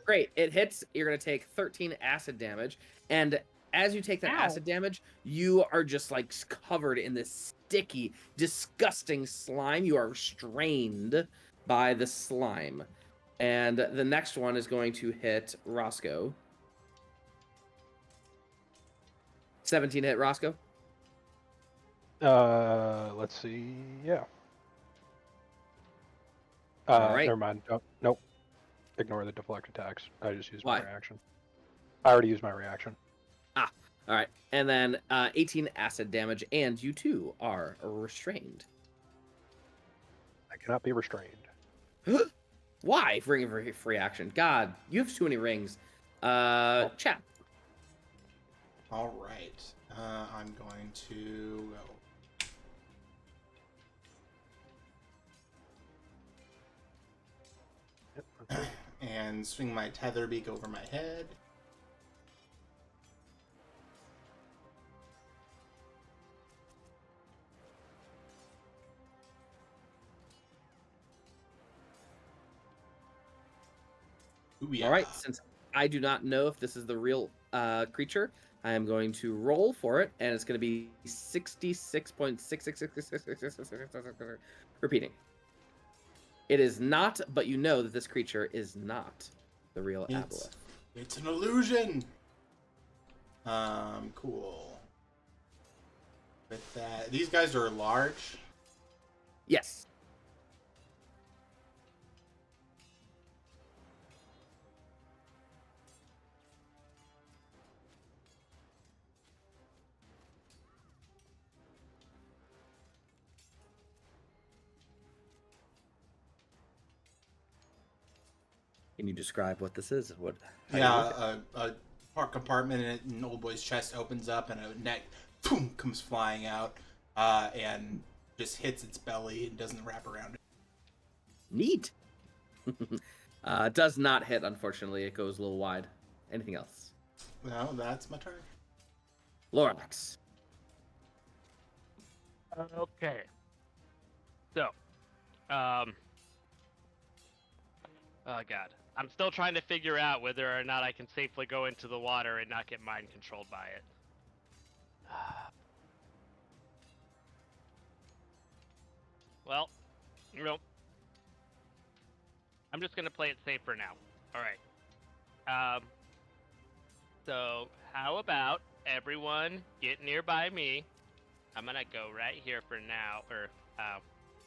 Great. It hits. You're going to take 13 acid damage. And as you take that Ow. acid damage, you are just like covered in this sticky, disgusting slime. You are restrained by the slime. And the next one is going to hit Roscoe. 17 hit Roscoe. Let's see. Yeah. All right. Never mind. Oh, nope. Ignore the deflect attacks. I just used Why? my reaction. I already used my reaction. All right. And then 18 acid damage, and you too are restrained. I cannot be restrained. Why? Ring of free action. God, you have too many rings. Chap. All right. I'm going to go and swing my tether beak over my head. Ooh-yah. All right. Since I do not know if this is the real creature, I am going to roll for it, and it's going to be 66.66666. Repeating. It is not, but you know that this creature is not the real aboleth. It's an illusion. Cool. With that, these guys are large. Yes. Can you describe what this is? How you work it? A part compartment in it, and old boy's chest opens up, and a neck, boom, comes flying out, and just hits its belly and doesn't wrap around it. Neat. Does not hit, unfortunately. It goes a little wide. Anything else? No, that's my turn. Lorax. Okay. So, oh god, I'm still trying to figure out whether or not I can safely go into the water and not get mind controlled by it. Well, nope. I'm just gonna play it safe for now. All right. So how about everyone get nearby me? I'm gonna go right here for now, or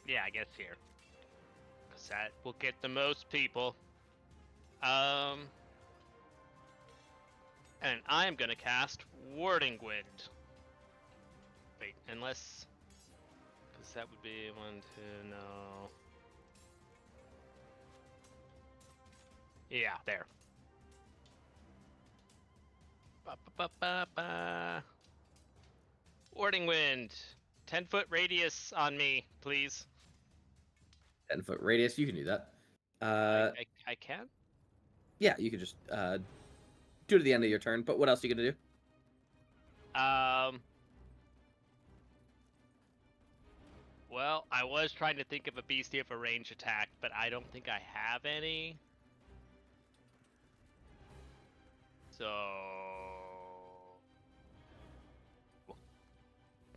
yeah, I guess here, cause that will get the most people. And I'm gonna cast Warding Wind. Wait, unless, cause that would be 1, 2, no. Yeah, there. Ba-ba-ba-ba-ba. Warding Wind. 10-foot radius on me, please. 10-foot radius. You can do that. I can? Yeah, you can just do it at the end of your turn. But what else are you gonna do? Well, I was trying to think of a beastie of a range attack, but I don't think I have any. So,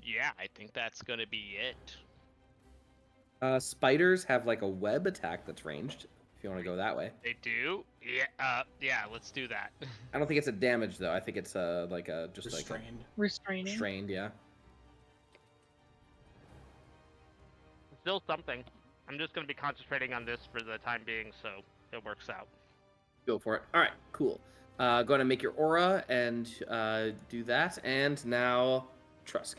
yeah, I think that's gonna be it. Spiders have like a web attack that's ranged. If you want to go that way. They do? Yeah. Yeah. Let's do that. I don't think it's a damage though. I think it's like a just Restrained. like Restraining. restrained. Yeah. Still something. I'm just gonna be concentrating on this for the time being, so it works out. Go for it. All right. Cool. Go ahead and make your aura and do that. And now Trusk.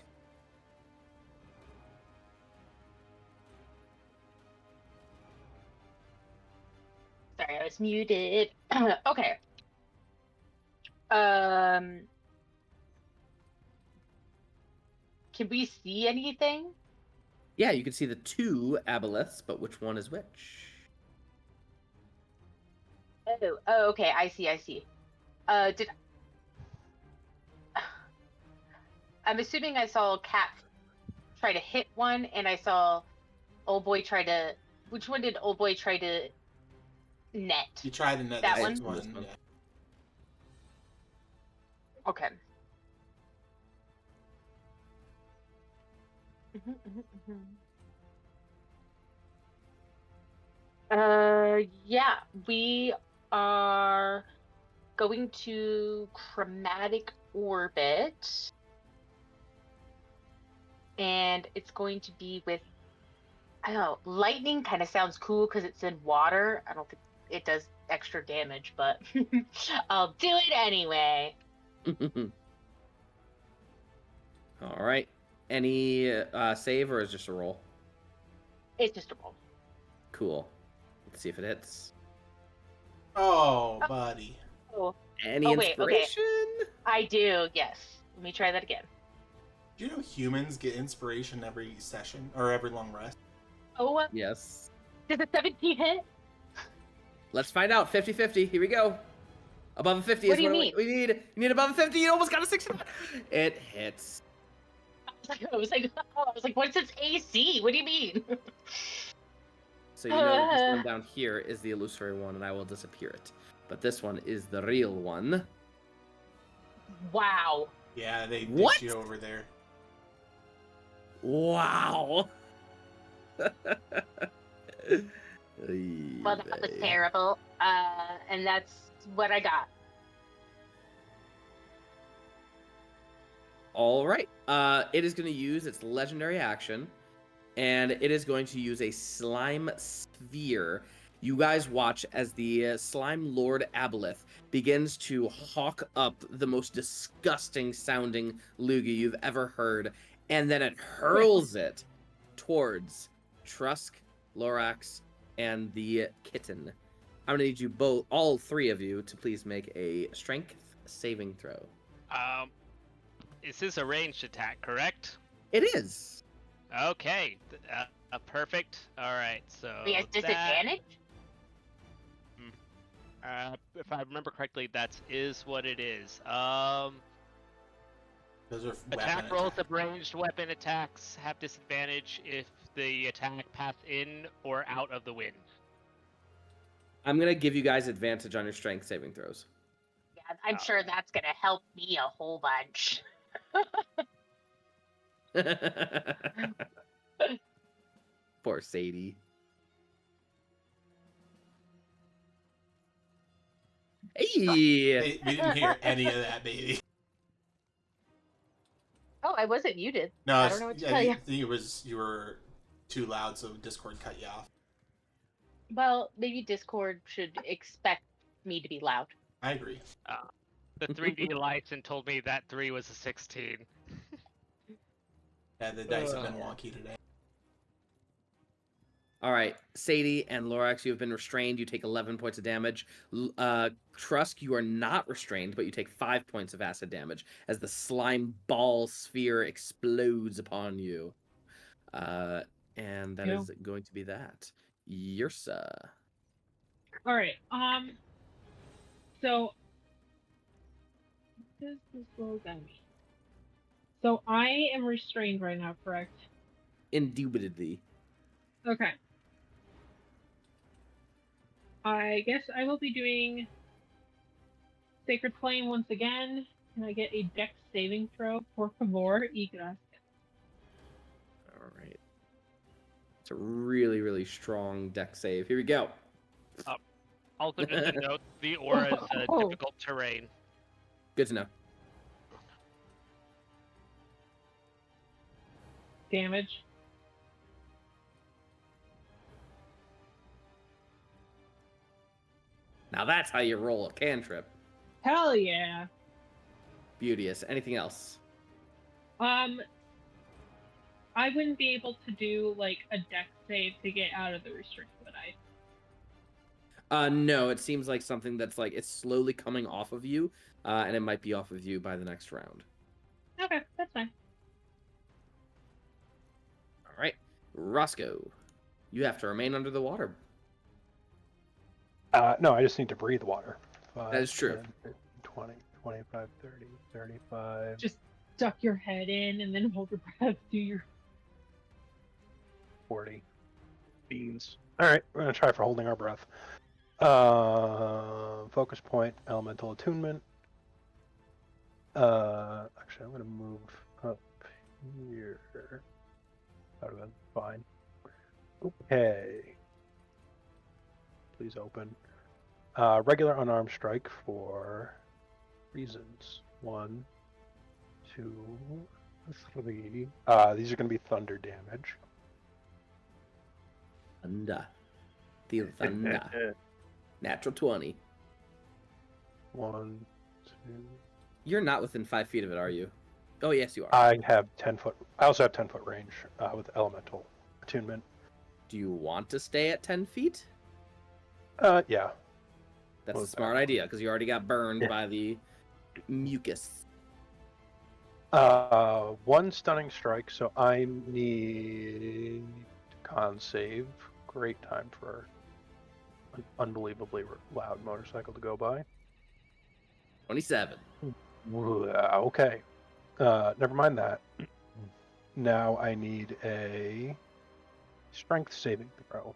Sorry, I was muted. Okay. Can we see anything? Yeah, you can see the two aboleths, but which one is which? Oh, okay. I see. I'm assuming I saw Cat try to hit one, and I saw Old Boy try to. Which one did Old Boy try to net? You try to net That the one? next one. This one. Yeah. Okay. Yeah, we are going to chromatic orbit, and it's going to be with, I don't know, lightning kind of sounds cool because it's in water. I don't think it does extra damage, but I'll do it anyway. All right. Any save or is it just a roll? It's just a roll. Cool. Let's see if it hits. Oh, buddy. Oh, Any Oh, wait, okay. inspiration? I do, yes. Let me try that again. Do you know humans get inspiration every session or every long rest? Oh, Yes. does a 17 hit? Let's find out. 50-50. Here we go. Above a 50 What is do you what need? we need. You need above a 50. You almost got a 60. It hits. I was like, what's its AC? What do you mean? So you know this one down here is the illusory one, and I will disappear it. But this one is the real one. Wow. Yeah, they What? ditch you over there. Wow. Well, that was terrible. And that's what I got. All right. It is going to use its legendary action, and it is going to use a slime sphere. You guys watch as the slime lord Aboleth begins to hawk up the most disgusting sounding loogie you've ever heard, and then it hurls it towards Trusk, Lorax, and the kitten. I'm gonna need you both, all three of you, to please make a strength saving throw. Is this a ranged attack, correct? It is. Okay, perfect. All right, so We have disadvantage? if I remember correctly, that is what it is. Those are Attack rolls of ranged weapon attacks have disadvantage if the attack pass in or out of the wind. I'm gonna give you guys advantage on your strength saving throws. Yeah, I'm sure that's gonna help me a whole bunch. Poor Sadie. Hey! We didn't hear any of that, baby. Oh, I wasn't muted. No, I don't know what to tell you. I think it was you were too loud, so Discord cut you off. Well, maybe Discord should expect me to be loud. I agree. The 3D license told me that 3 was a 16. Yeah, the dice have been wonky today. All right, Sadie and Lorax, you have been restrained. You take 11 points of damage. Trusk, you are not restrained, but you take 5 points of acid damage as the slime ball sphere explodes upon you. And that is going to be that. Yersa. All right. So, what does this little guy mean? So I am restrained right now, correct? Indubitably. Okay. I guess I will be doing Sacred Flame once again. Can I get a dex saving throw? Por favor, y gracias. All right. It's a really, really strong deck save. Here we go. Also, just to note, the aura is difficult terrain. Good to know. Damage. Now that's how you roll a cantrip. Hell yeah. Beauteous. Anything else? I wouldn't be able to do like a dex save to get out of the restriction, would I? No, it seems like something that's like it's slowly coming off of you, and it might be off of you by the next round. Okay, that's fine. All right, Roscoe, you have to remain under the water. No, I just need to breathe water. 5, That is true. 10, 15, 20, 25, 30, 35. Just duck your head in and then hold your breath. Do your 40. Beans. Alright, we're going to try for holding our breath. Focus point, elemental attunement. Actually, I'm going to move up here. That would have been fine. Okay. Please open. Regular unarmed strike for reasons. 1, 2, 3. These are going to be thunder damage. Thunder. Feel thunder. Natural 20. 1, 2. You're not within 5 feet of it, are you? Oh, yes, you are. I have 10 foot. I also have 10 foot range with elemental attunement. Do you want to stay at 10 feet? Yeah. That's a smart idea, because you already got burned by the mucus. 1 stunning strike, so I need con save. Great time for an unbelievably loud motorcycle to go by. 27. Okay. Never mind that. Now I need a strength saving throw.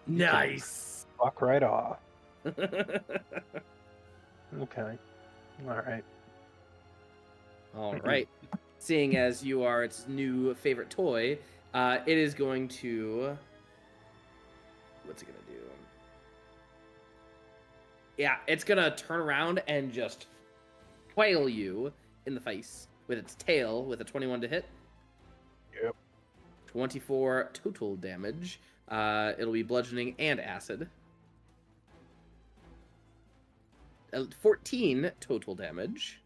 Nice. Fuck right off. Okay. All right. All right. Seeing as you are its new favorite toy, it is going to... What's it going to do? Yeah, it's gonna turn around and just flail you in the face with its tail with a 21 to hit. Yep. 24 total damage. It'll be bludgeoning and acid. 14 total damage.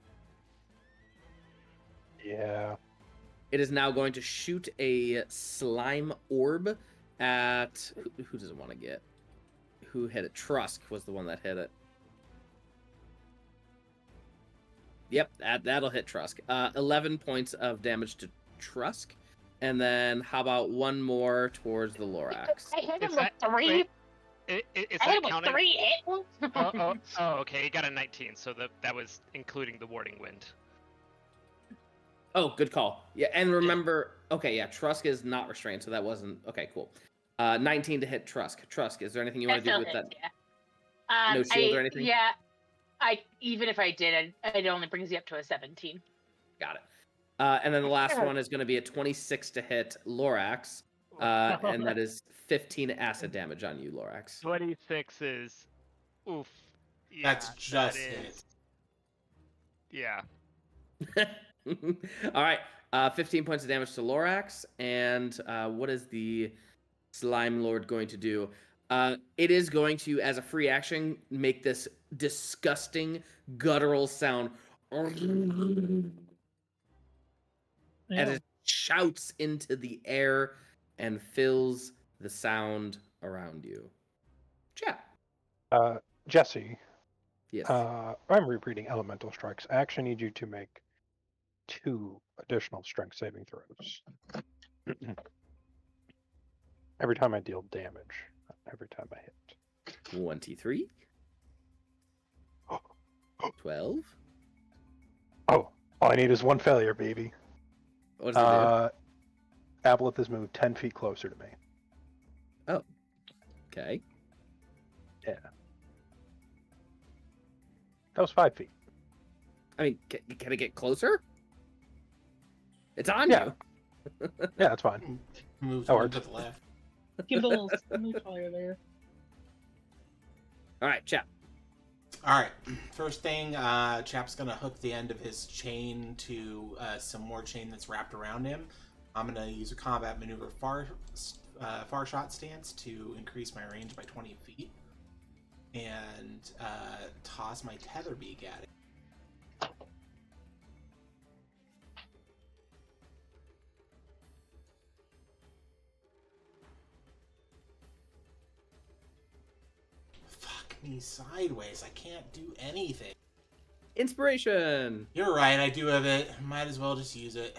Yeah. It is now going to shoot a slime orb at... Who does it want to get? Who hit it? Trusk was the one that hit it. Yep, that'll hit Trusk. 11 points of damage to Trusk. And then how about one more towards the Lorax? I hit him Is with that- 3. wait, Is I hit that him with counting? 3 hit. Oh, okay. He got a 19, so that was including the warding wind. Oh, good call. Yeah, and remember... Okay, yeah, Trusk is not restrained, so that wasn't... Okay, cool. 19 to hit Trusk. Trusk, is there anything you want to do with that? Yeah. No shield or anything? Yeah. Even if I did, it only brings you up to a 17. Got it. And then the last one is going to be a 26 to hit Lorax. And that is 15 acid damage on you, Lorax. 26 is... Oof. Yeah, That's just that hit. is- Yeah. All right. 15 points of damage to Lorax. And what is the Slime Lord going to do? It is going to, as a free action, make this disgusting guttural sound. And it shouts into the air and fills the sound around you. Chap. Jesse, Yes. I'm repeating elemental strikes. I actually need you to make 2 additional strength saving throws. Every time I deal damage, not every time I hit. 23. 12. Oh, all I need is 1 failure, baby. What does it Aboleth has moved 10 feet closer to me. do? Okay. Yeah. That was 5 feet. I mean, can it get closer? It's on Yeah. you. Yeah, that's fine. Move That to works. the left. Give it a little smooth fire there. All right, Chap. All right. First thing, Chap's gonna hook the end of his chain to some more chain that's wrapped around him. I'm gonna use a combat maneuver far shot stance to increase my range by 20 feet, and toss my tether beak at it. Fuck me sideways. I can't do anything. Inspiration. You're right, I do have it. Might as well just use it.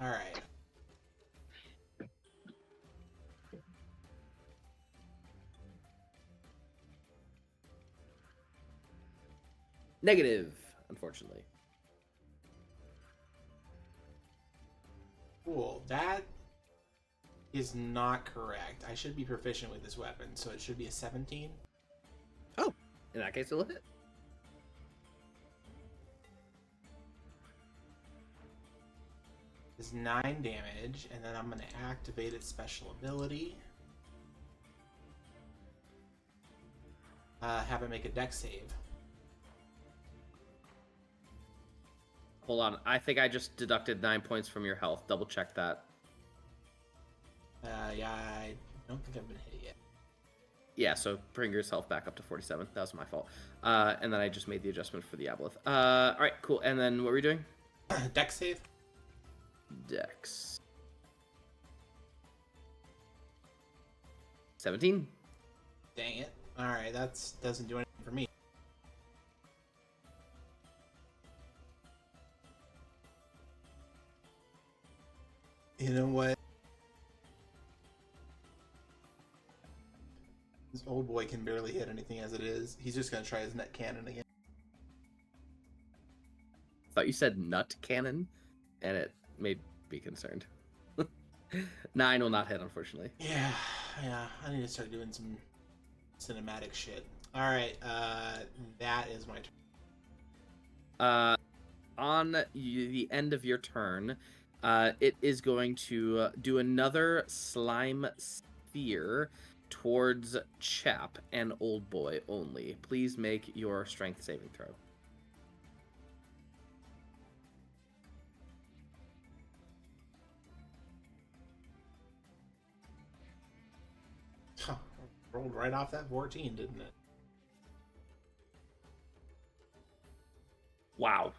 Alright. Negative, unfortunately. Cool. That is not correct. I should be proficient with this weapon, so it should be a 17. Oh, in that case, it'll hit. It's 9 damage, and then I'm going to activate its special ability. Have it make a dex save. Hold on. I think I just deducted 9 points from your health. Double check that. Yeah, I don't think I've been hit yet. Yeah, so bring yourself back up to 47. That was my fault. And then I just made the adjustment for the Aboleth. All right, cool. And then what were we doing? Dex save? Dex. 17. Dang it. Alright, that doesn't do anything for me. You know what? This old boy can barely hit anything as it is. He's just gonna try his net cannon again. Thought you said nut cannon, and it made me concerned. 9 will not hit, unfortunately. Yeah. I need to start doing some cinematic shit. Alright, that is my turn. On the end of your turn, it is going to do another slime sphere towards Chap and Old Boy only. Please make your strength saving throw. Rolled right off that 14, didn't it? Wow.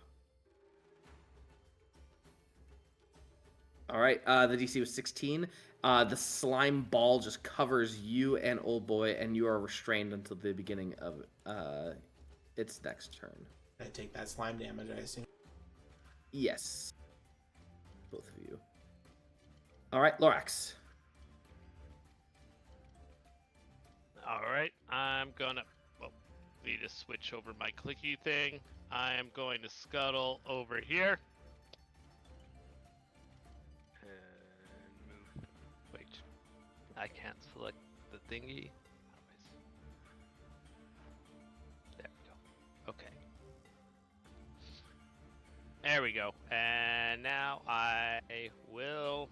All right, the DC was 16. The slime ball just covers you and Old Boy, and you are restrained until the beginning of its next turn. I take that slime damage, I assume. Yes. Both of you. All right, Lorax. Alright, I'm gonna... Well, need to switch over my clicky thing. I am going to scuttle over here. And move... Wait. I can't select the thingy. There we go. Okay. There we go. And now I will...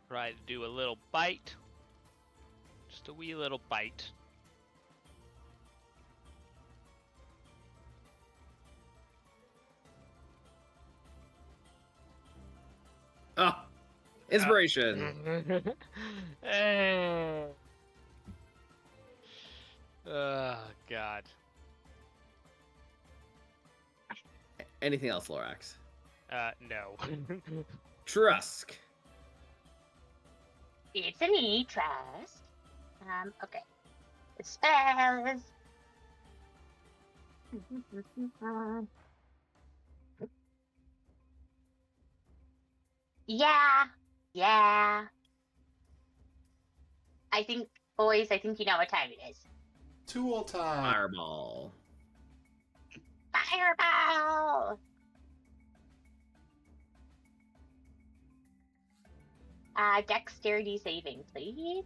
try to do a little bite. Just a wee little bite. Oh, inspiration. Oh, God. Anything else, Lorax? No. Trusk. It's a me, Trusk. Okay. The spells. Yeah. I think, boys, you know what time it is. Tool time. Fireball. Fireball! Dexterity saving, please.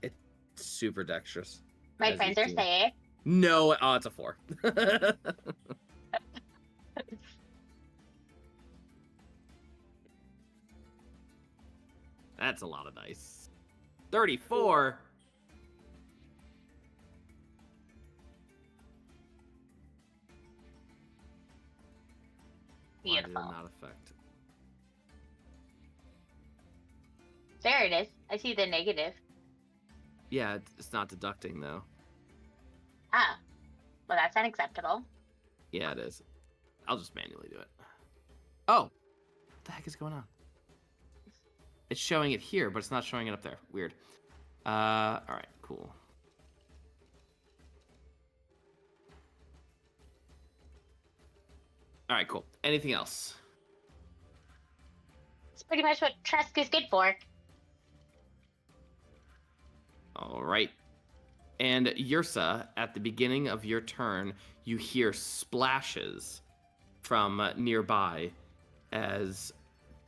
It's super dexterous. My as friends you've are seen. safe. No, it's a 4. That's a lot of dice. 34. Why did it Beautiful. not affect? There it is. I see the negative. Yeah, it's not deducting though. Ah. Well, that's unacceptable. Yeah, it is. I'll just manually do it. Oh, what the heck is going on? It's showing it here, but it's not showing it up there. Weird. All right, cool. All right, cool. Anything else? It's pretty much what Trusk is good for. All right. And Yersa, at the beginning of your turn, you hear splashes from nearby as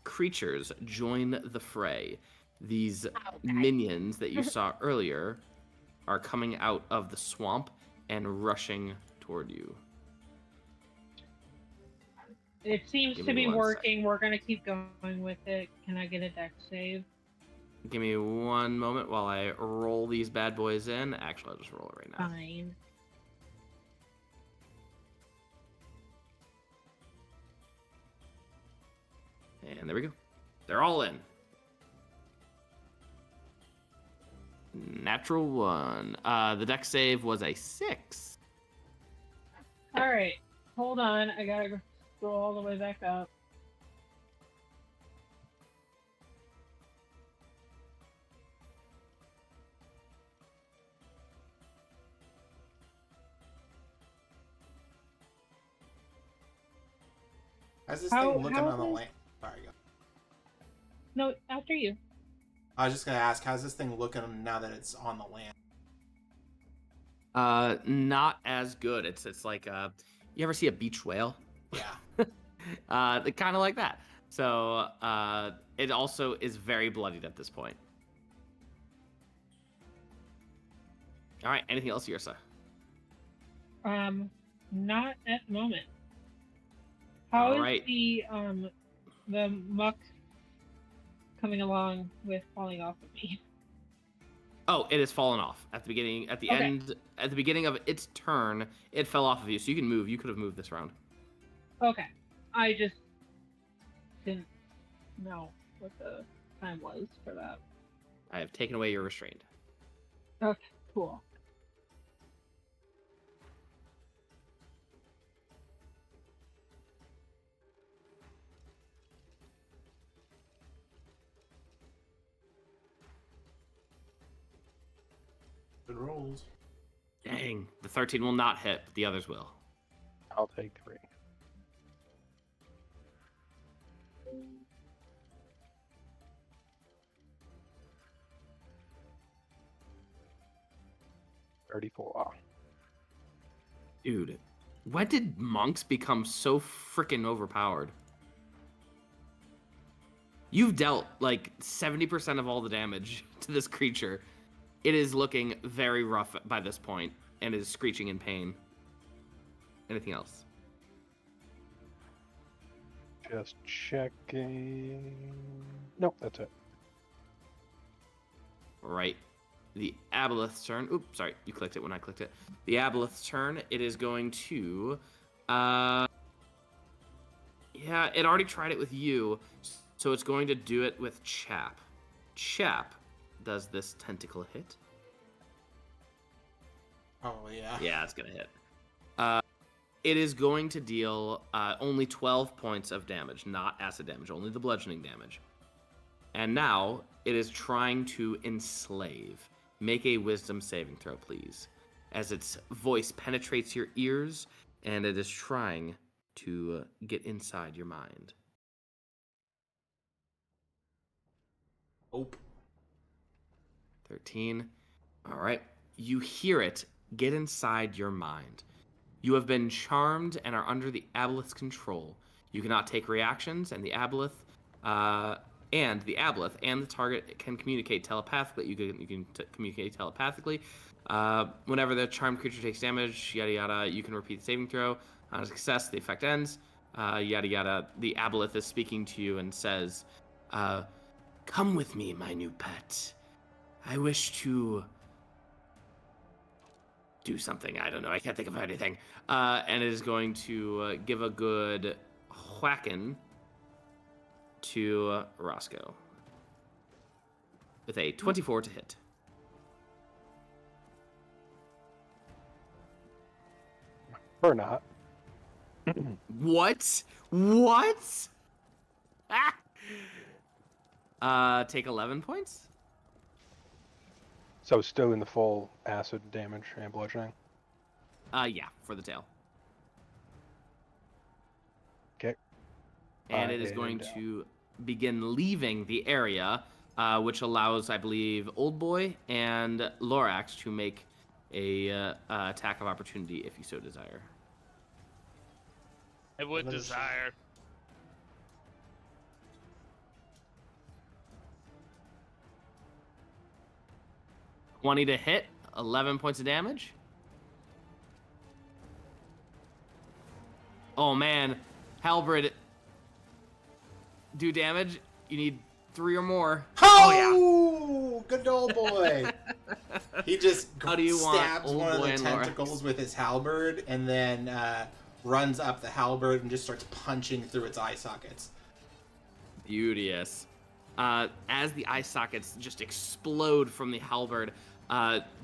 creatures join the fray. These minions that you saw earlier are coming out of the swamp and rushing toward you. It seems Give to me be 1 working. We're gonna keep going with it. Can I get a dex save? Give me 1 moment while I roll these bad boys in. Actually, I'll just roll it right now. Fine. And there we go. They're all in. Natural 1. The dex save was a 6. All right. Hold on. I gotta scroll all the way back up. How's this How- thing looking how on the is- land? Sorry, go. No, after you. I was just gonna ask, how's this thing looking now that it's on the land? Not as good. It's like you ever see a beach whale? Yeah. Kind of like that. So it also is very bloodied at this point. All right. Anything else, Yersa? Not at the moment. How is Alright. the muck coming along with falling off of me? Oh, it has fallen off at the beginning. At the Okay. end, at the beginning of its turn, it fell off of you. So you can move. You could have moved this round. Okay. I just didn't know what the time was for that. I have taken away your restraint. Okay, cool. Good rolls. Dang, the 13 will not hit, but the others will. I'll take 3. $34. Dude, when did monks become so freaking overpowered? You've dealt like 70% of all the damage to this creature. It is looking very rough by this point and is screeching in pain. Anything else? Just checking. Nope, that's it. Right. The Aboleth's turn. Oops, sorry, you clicked it when I clicked it. The Aboleth's turn. It is going to. Yeah, it already tried it with you, so it's going to do it with Chap. Chap does this tentacle hit. Oh, yeah. Yeah, it's gonna hit. It is going to deal only 12 points of damage, not acid damage, only the bludgeoning damage. And now it is trying to enslave. Make a wisdom saving throw, please. As its voice penetrates your ears, and it is trying to get inside your mind. Oh. 13. All right. You hear it get inside your mind. You have been charmed and are under the Aboleth's control. You cannot take reactions, and the Aboleth and the target can communicate telepathically. You can communicate telepathically. Whenever the charmed creature takes damage, yada yada, you can repeat the saving throw. On a success, the effect ends. Yada yada. The Aboleth is speaking to you and says, "Come with me, my new pet. I wish to do something. I don't know. I can't think of anything." And it is going to give a good whackin' to Roscoe with a 24 to hit. Or not. What? Take 11 points. So still in the full acid damage and bludgeoning? Yeah, for the tail. Okay. And it is going to begin leaving the area, which allows, I believe, Old Boy and Lorax to make a attack of opportunity if you so desire. I would desire. $20 to hit, 11 points of damage. Oh man, Halberd, do damage. You need 3 or more. Oh, good old boy. He just How do you stabs want one of Old the Boy and Lorax? tentacles with his halberd, and then runs up the halberd and just starts punching through its eye sockets. Beauteous. As the eye sockets just explode from the halberd,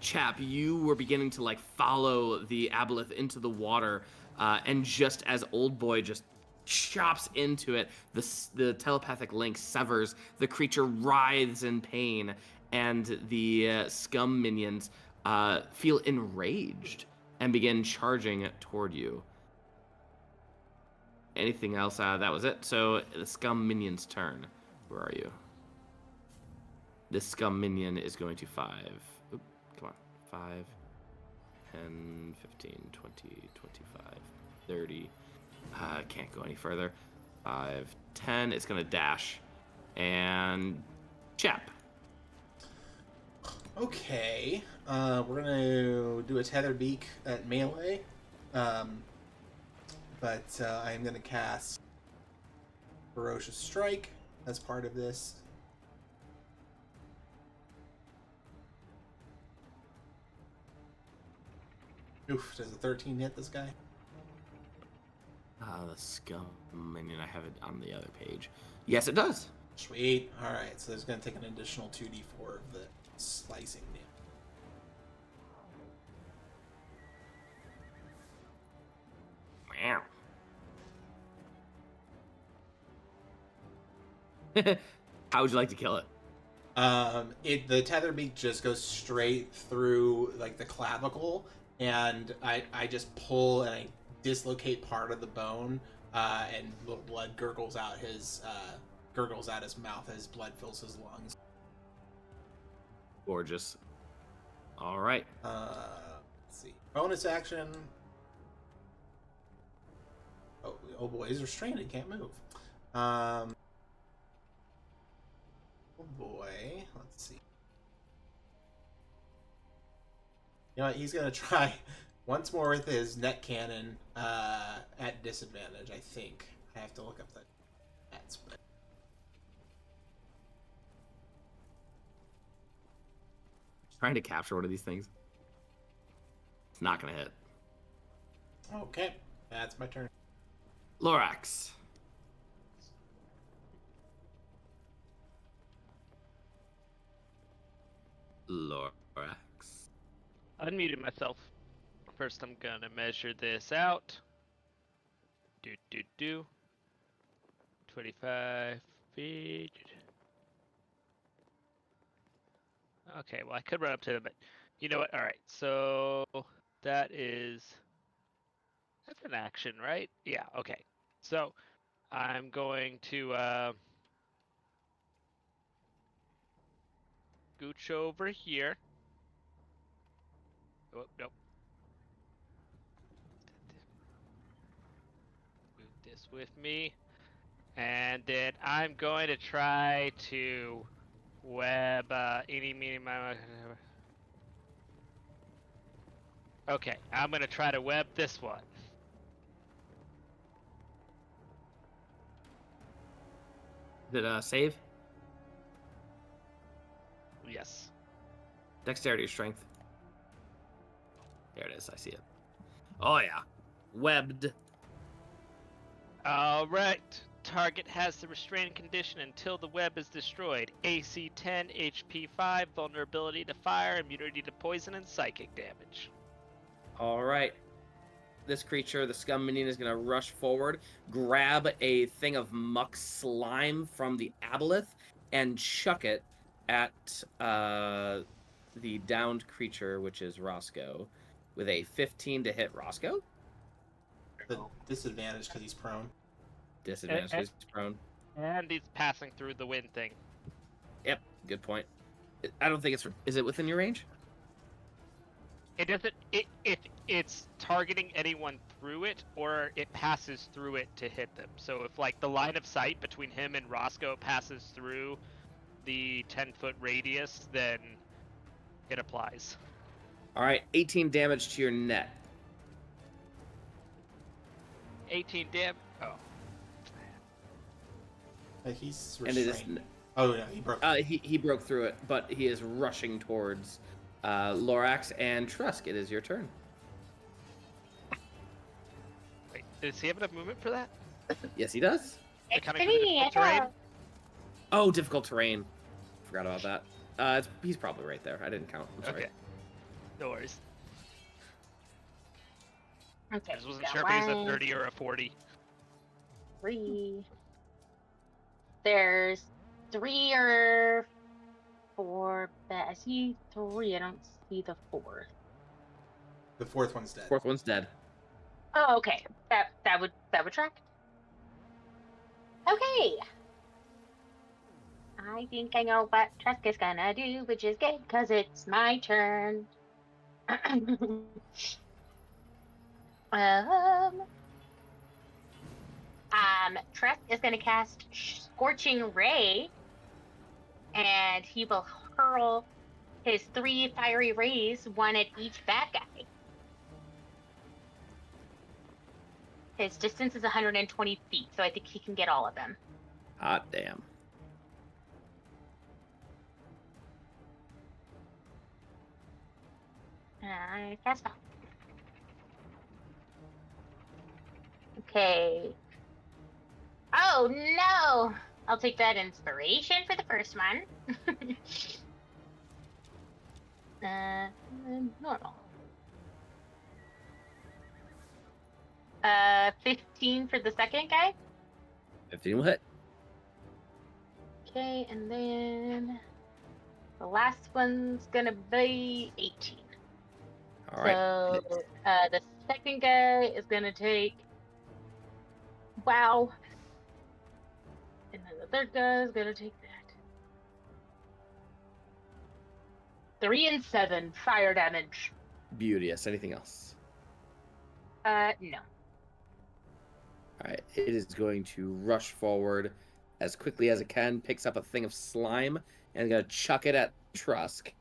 Chap, you were beginning to like follow the Aboleth into the water, and just as Old Boy just chops into it, the telepathic link severs. The creature writhes in pain, and the scum minions feel enraged and begin charging toward you. Anything else? That was it. So the scum minion's turn. Where are you? This scum minion is going to 5. Oop, come on. 5, 10, 15, 20, 25, 30. Can't go any further. 5, 10. It's going to dash. And Chap. Okay. We're going to do a tether beak at melee. But I'm going to cast Ferocious Strike as part of this. Oof, does a 13 hit this guy? The scum minion, I have it on the other page. Yes, it does. Sweet. Alright, so there's going to take an additional 2d4 of the slicing Wow. How would you like to kill it? The tether beak just goes straight through like the clavicle, and I just pull and I dislocate part of the bone, and little blood gurgles out his mouth as blood fills his lungs. Gorgeous. All right. Let's see. Bonus action. Oh boy, he's restrained. He can't move. Oh boy, let's see. You know what? He's gonna try once more with his net cannon at disadvantage. I think I have to look up the stats, but Trying to capture one of these things. It's not gonna hit. okay, that's my turn. Lorax. Lorax. Unmuted myself. First, I'm gonna measure this out. 25 feet. Okay, well, I could run up to them, but you know what? All right, so that's an action, right? Yeah. Okay. So I'm going to gooch over here. Oh, nope. Move this with me. And then I'm going to try to web Okay, I'm going to try to web this one. Did save? Yes. Dexterity or strength? There it is. I see it. Oh yeah. Webbed. All right. Target has the restraining condition until the web is destroyed. AC 10, HP 5, vulnerability to fire, immunity to poison, and psychic damage. All right. This creature, the scum minion, is going to rush forward, grab a thing of muck slime from the aboleth, and chuck it at the downed creature, which is Roscoe, with a 15 to hit Roscoe. The disadvantage because he's prone. Disadvantage because he's prone. And he's passing through the wind thing. Yep, good point. I don't think it's... Is it within your range? It doesn't... If it's targeting anyone through it, or it passes through it to hit them. So if, like, the line of sight between him and Roscoe passes through the 10-foot radius, then it applies. All right, 18 damage to your net. 18 damage... Oh. He's And it restrained. is... Oh no, he broke. He broke through it, but he is rushing towards Lorax and Trusk. It is your turn. Wait, does he have enough movement for that? Yes, he does. Like, coming from the difficult terrain? Oh, difficult terrain. Forgot about that. He's probably right there. I didn't count. I'm sorry. Okay. No worries. Okay. I just wasn't sure if he was a 30 or a 40. 3. There's 3 or 4, but I see 3. I don't see the 4th. The fourth one's dead. Fourth one's dead. Oh, okay. That would track. Okay. I think I know what Trusk is gonna do, which is good because it's my turn. Trusk is gonna cast Scorching Ray, and he will hurl his 3 fiery rays, one at each bad guy. His distance is 120 feet, so I think he can get all of them. Hot damn. Cast spell. Okay. Oh no! I'll take that inspiration for the first one. Normal. 15 for the second guy. 15 will hit. Okay, and then the last one's gonna be 18. All right. So the second guy is gonna take wow, and then the third guy is gonna take that. 3 and 7 fire damage. Beauteous. Anything else? No. All right. It is going to rush forward as quickly as it can, picks up a thing of slime, and going to chuck it at Trusk.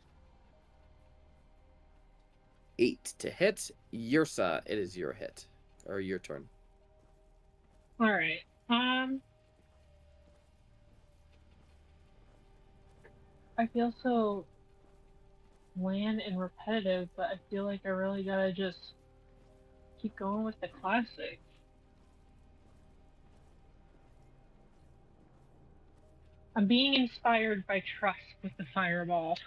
8 to hit. Yersa, it is your hit. Or your turn. All right. I feel so bland and repetitive, but I feel like I really gotta just keep going with the classic. I'm being inspired by Trusk with the fireball.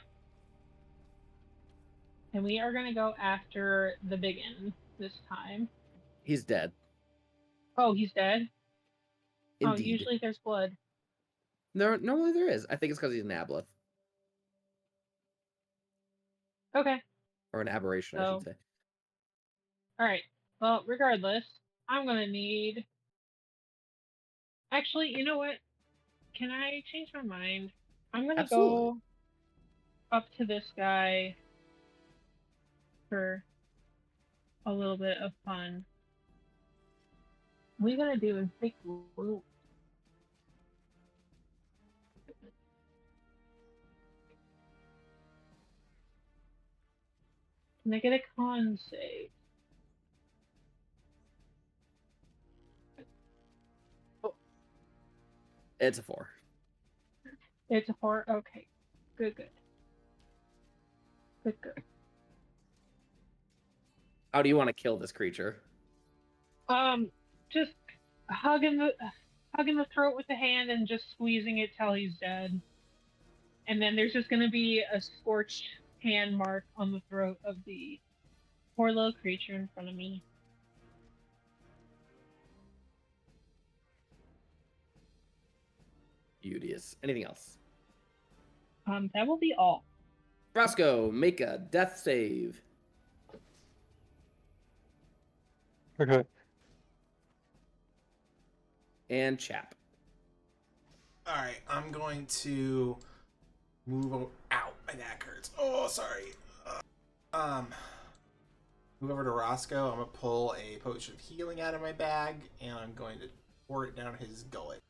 And we are gonna go after the biggin this time. He's dead. Oh, he's dead? Indeed. Oh, usually there's blood. Normally there is. I think it's because he's an aboleth. Okay. Or an aberration, I should say. Alright. Well, regardless, I'm gonna need... Actually, you know what? Can I change my mind? I'm gonna go up to this guy for a little bit of fun. We're gonna do a big loop. Can I get a con save? It's a 4. It's a 4? Okay. Good. How do you want to kill this creature? Just hugging the throat with the hand and just squeezing it till he's dead. And then there's just gonna be a scorched hand mark on the throat of the poor little creature in front of me. Beauteous. Anything else? That will be all. Roscoe, make a death save. Okay. And Chap. All right, I'm going to move over. Ow, my neck hurts. Oh, sorry. Move over to Roscoe. I'm gonna pull a potion of healing out of my bag, and I'm going to pour it down his gullet.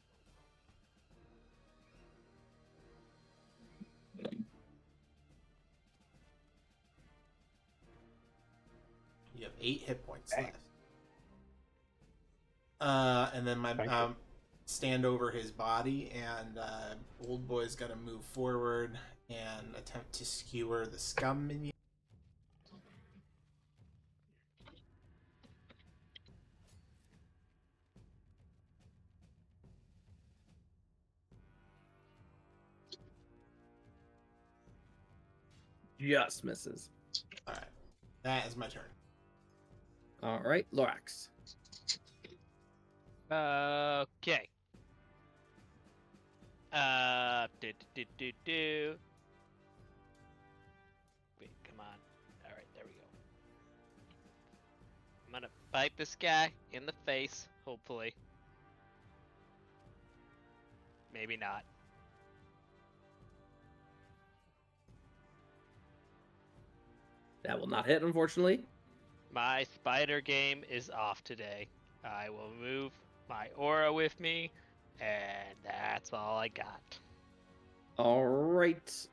You have 8 hit points left. And then my stand over his body, and old boy's gonna move forward and attempt to skewer the scum minion. Just misses. All right, that is my turn. All right, Lorax. Okay. Wait, come on. All right, there we go. I'm gonna bite this guy in the face, hopefully. Maybe not. That will not hit, unfortunately. My spider game is off today. I will move my aura with me, and that's all I got. All right.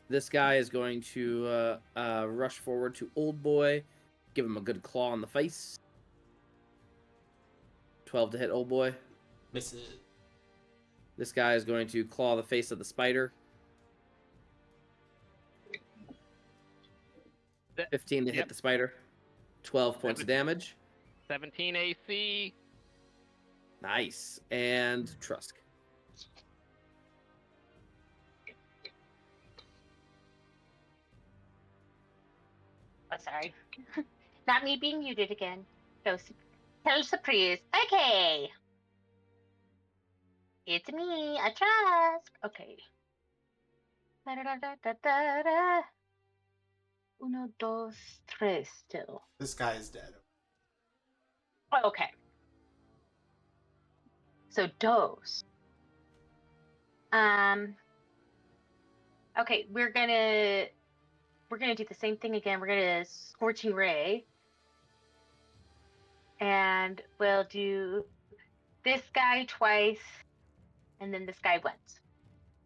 This guy is going to rush forward to Old Boy, give him a good claw on the face. 12 to hit Old Boy. Misses. This guy is going to claw the face of the spider. 15 to hit the spider. 12 points of damage. 17 AC. Nice. And Trusk. Oh, sorry. Not me being muted again. So, tell surprise. Okay. It's me, a Trusk. Okay. Da-da-da-da-da-da. Uno, dos, tres still. This guy is dead. Oh, okay. So dos. Okay, we're gonna do the same thing again. We're gonna Scorching Ray. And we'll do this guy twice, and then this guy once.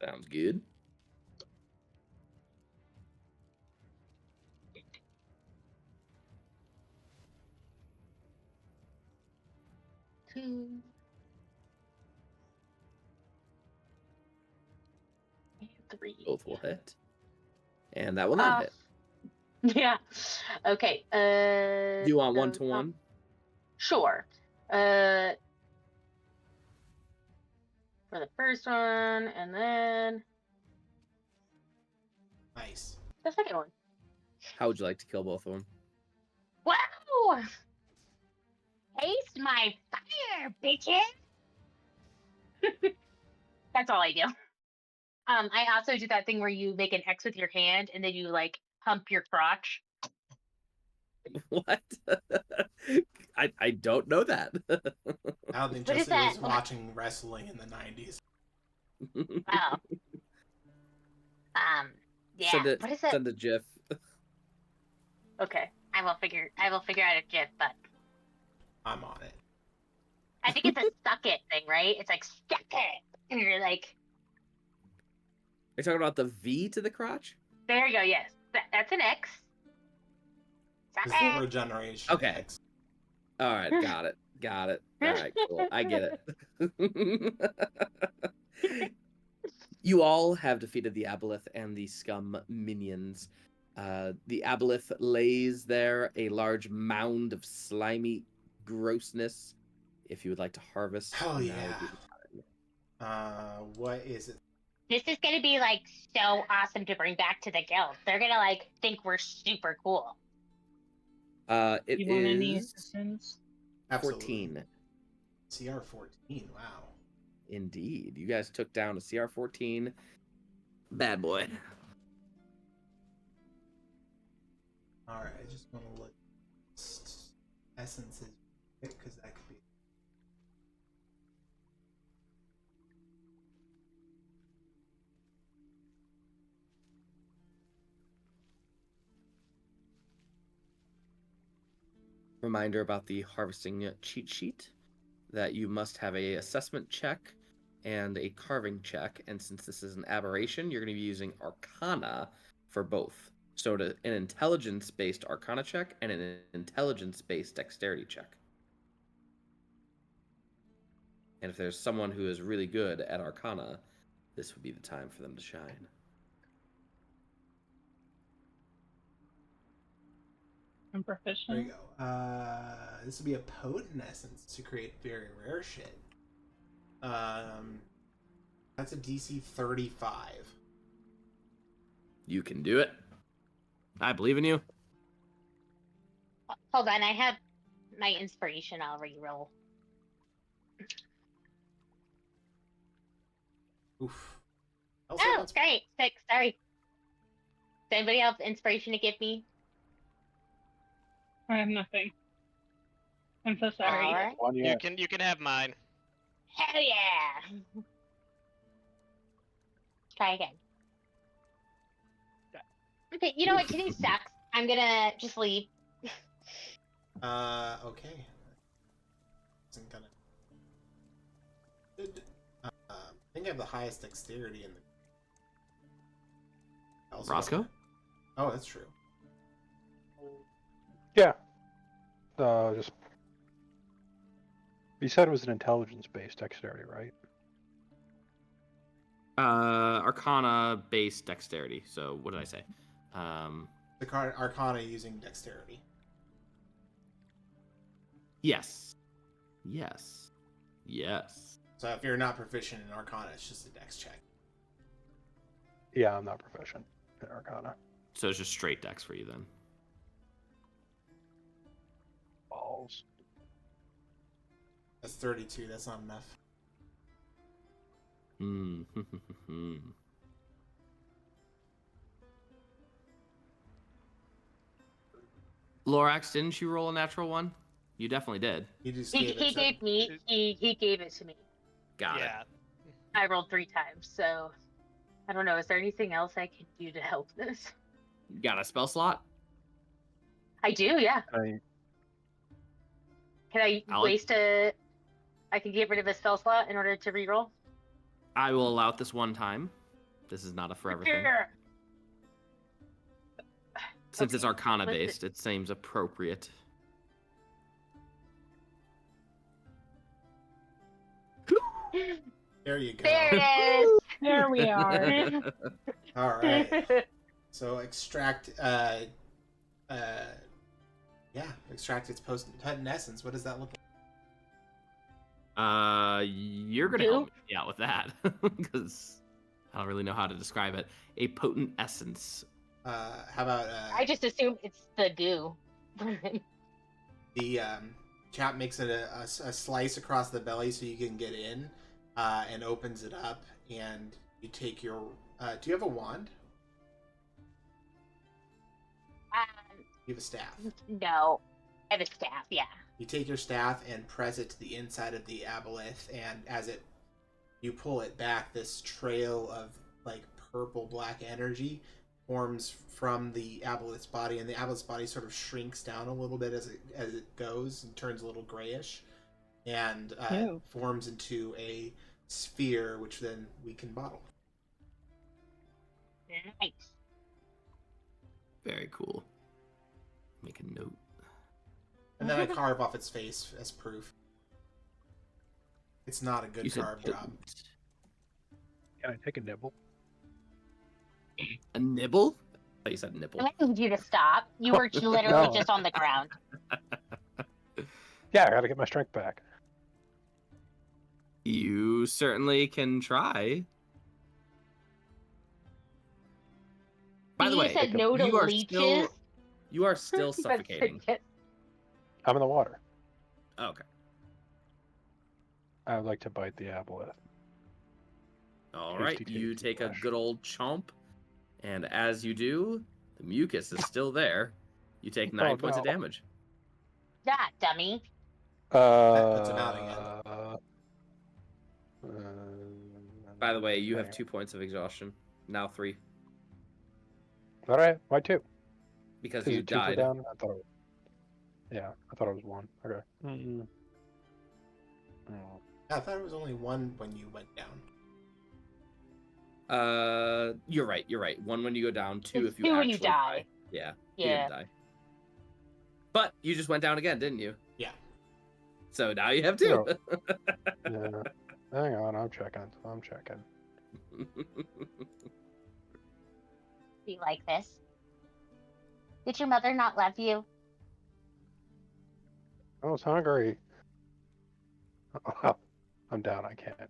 Sounds good. Two. And three. Both will hit. And that will not hit. Yeah. Okay. Do you want 1-to-1? Sure. For the first one, and then Nice. the second one. How would you like to kill both of them? Wow! Taste my fire, bitches! That's all I do. I also do that thing where you make an X with your hand and then you like hump your crotch. What? I don't know that. I don't think What is Justin was that? watching wrestling in the 90s. Oh. Yeah. What is it? Send a GIF. Okay. I will figure out a GIF, but I'm on it. I think it's a suck it thing, right? It's like suck it. And you're like, Are you talking about the V to the crotch? there you go, yes. That's an X. Suck This is it. regeneration. Okay. X. All right, got it. All right, cool. I get it. You all have defeated the Aboleth and the Scum minions. The Aboleth lays there, a large mound of slimy grossness. If you would like to harvest, Hell now would yeah. be the time. What is it? This is gonna be like so awesome to bring back to the guild. They're gonna like think we're super cool. It You want any is assistance? Absolutely. 14. CR 14. Wow. Indeed. You guys took down a CR 14. Bad boy. All right. I just want to look essences because that could be. Reminder about the harvesting cheat sheet that you must have a assessment check and a carving check, and since this is an aberration, you're going to be using Arcana for both. So an intelligence-based Arcana check and an intelligence-based Dexterity check. And if there's someone who is really good at Arcana, this would be the time for them to shine. I'm There professional. you go. This would be a potent essence to create very rare shit. That's a DC 35. You can do it. I believe in you. Hold on, I have my inspiration. I'll re-roll. Oof. Also, Oh, that's great. 6. Sorry. Does anybody have inspiration to give me? I have nothing. I'm so sorry. Alright. One You yet. can have mine. Hell yeah! Try again. Okay, you know what? Today sucks. I'm gonna just leave. okay. Isn't gonna. I think I have the highest dexterity in the. I also Roscoe? don't- Oh, that's true. Yeah. Just. You said it was an intelligence-based dexterity, right? Arcana-based Dexterity. So what did I say? The Arcana using dexterity. Yes. Yes. Yes. So if you're not proficient in Arcana, it's just a dex check. Yeah, I'm not proficient in Arcana. So it's just straight dex for you then. Balls. That's 32. That's not enough. Lorax, didn't you roll a natural one? You definitely did. He just He gave it to gave me. He gave it to me. Got Yeah. I rolled 3 times, so I don't know. Is there anything else I can do to help this? it. Got a spell slot? I do, yeah. Can I Alex? I can get rid of a spell slot in order to reroll? I will allow it this one time. This is not a forever thing. Sure. Since it's Okay, Arcana listen. based, it seems appropriate. There you go. There it is. There we are. All right. So extract. Extract its potent essence. What does that look like? You're gonna help me out with that because I don't really know how to describe it. A potent essence. How about I just assume it's the goo. the Chap makes it a slice across the belly so you can get in, and opens it up, and you take your. Do you have a wand? You have a staff. No, I have a staff. Yeah. You take your staff and press it to the inside of the aboleth, and as you pull it back, this trail of like purple black energy forms from the aboleth's body, and the aboleth's body sort of shrinks down a little bit as it goes and turns a little grayish, and forms into a sphere, which then we can bottle. Nice. Very cool. Make a note. And then I carve off its face as proof. It's not a good carve job. Can I take a nibble? A nibble? Oh, you said nibble. I need you to stop. You were literally just on the ground. Yeah, I gotta get my strength back. You certainly can try. By the You way, said no to leeches. You are still suffocating. I'm in the water. Okay. I would like to bite the aboleth. All right. You take a good old chomp, and as you do, the mucus is still there. You take 9 points of damage. Yeah, dummy. That puts him out again. By the way, you have 2 points of exhaustion. Now 3. All right. Why 2? Because you died. Down? I thought it was 1. Okay. I thought it was only 1 when you went down. You're right. 1 when you go down. 2 if you 2 actually when you die. Yeah. You didn't die. But you just went down again, didn't you? Yeah. So now you have 2. Yeah. Hang on, I'm checking. Do you like this? Did your mother not love you? I was hungry. I'm down. I can't.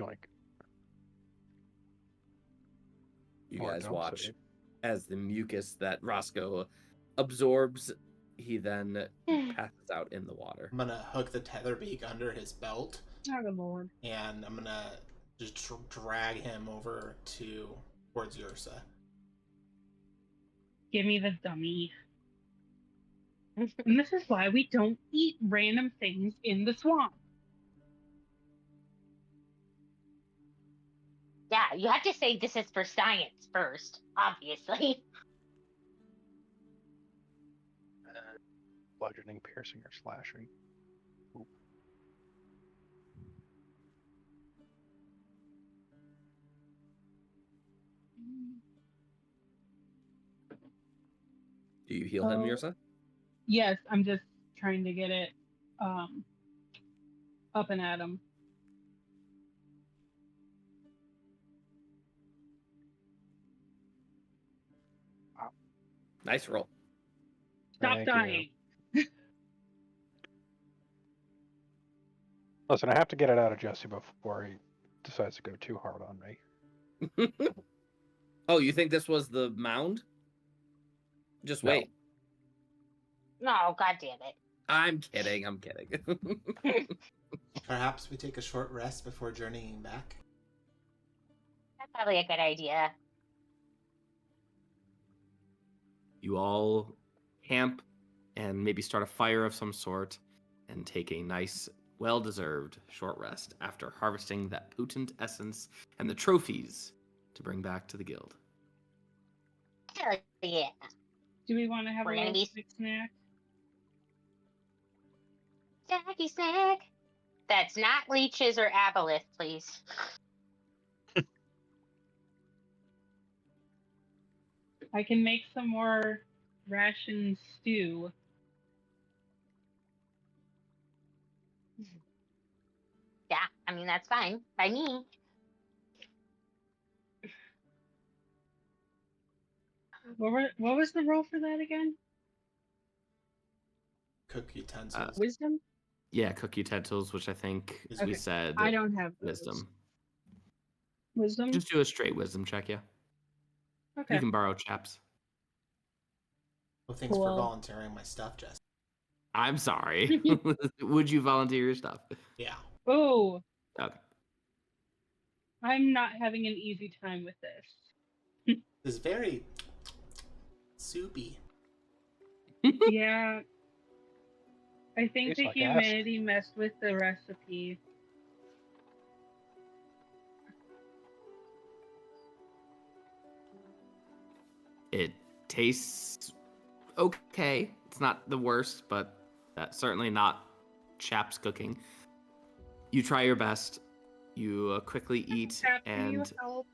Yoink. You guys watch as the mucus that Roscoe absorbs, he then passes out in the water. I'm gonna hook the tether beak under his belt. Oh, good lord. And I'm gonna just drag him over towards Yersa. Give me the dummy. And this is why we don't eat random things in the swamp. Yeah, you have to say this is for science first, obviously. Bludgeoning, piercing, or slashing. Ooh. Do you heal him, Yersa? Yes, I'm just trying to get it up and at him. Nice roll. Stop Thank you. dying. Listen, I have to get it out of Jesse before he decides to go too hard on me. Oh, you think this was the mound? Just No. wait. No, god damn it. I'm kidding. I'm kidding. Perhaps we take a short rest before journeying back. That's probably a good idea. You all camp and maybe start a fire of some sort and take a nice, well-deserved short rest after harvesting that potent essence and the trophies to bring back to the guild. Hell yeah. Do we want to have We're a gonna little be- quick snack? Snacky snack. That's not leeches or aboleth, please. I can make some more ration stew. Yeah, I mean, that's fine by me. What was the roll for that again? Cook utensils. Wisdom? Yeah, cook utensils, which I think, as we Okay. said, I don't have those. wisdom. Wisdom? Just do a straight wisdom check, yeah. Okay. You can borrow Chap's. Well, thanks for Cool. volunteering my stuff, Jess. I'm sorry. Would you volunteer your stuff? Yeah. Oh, Okay. I'm not having an easy time with this. It's very soupy. Yeah. I think Tastes the like acid. humidity messed with the recipe. It tastes okay. It's not the worst, but that's certainly not Chap's cooking. You try your best. You quickly eat, Chap, can you and help?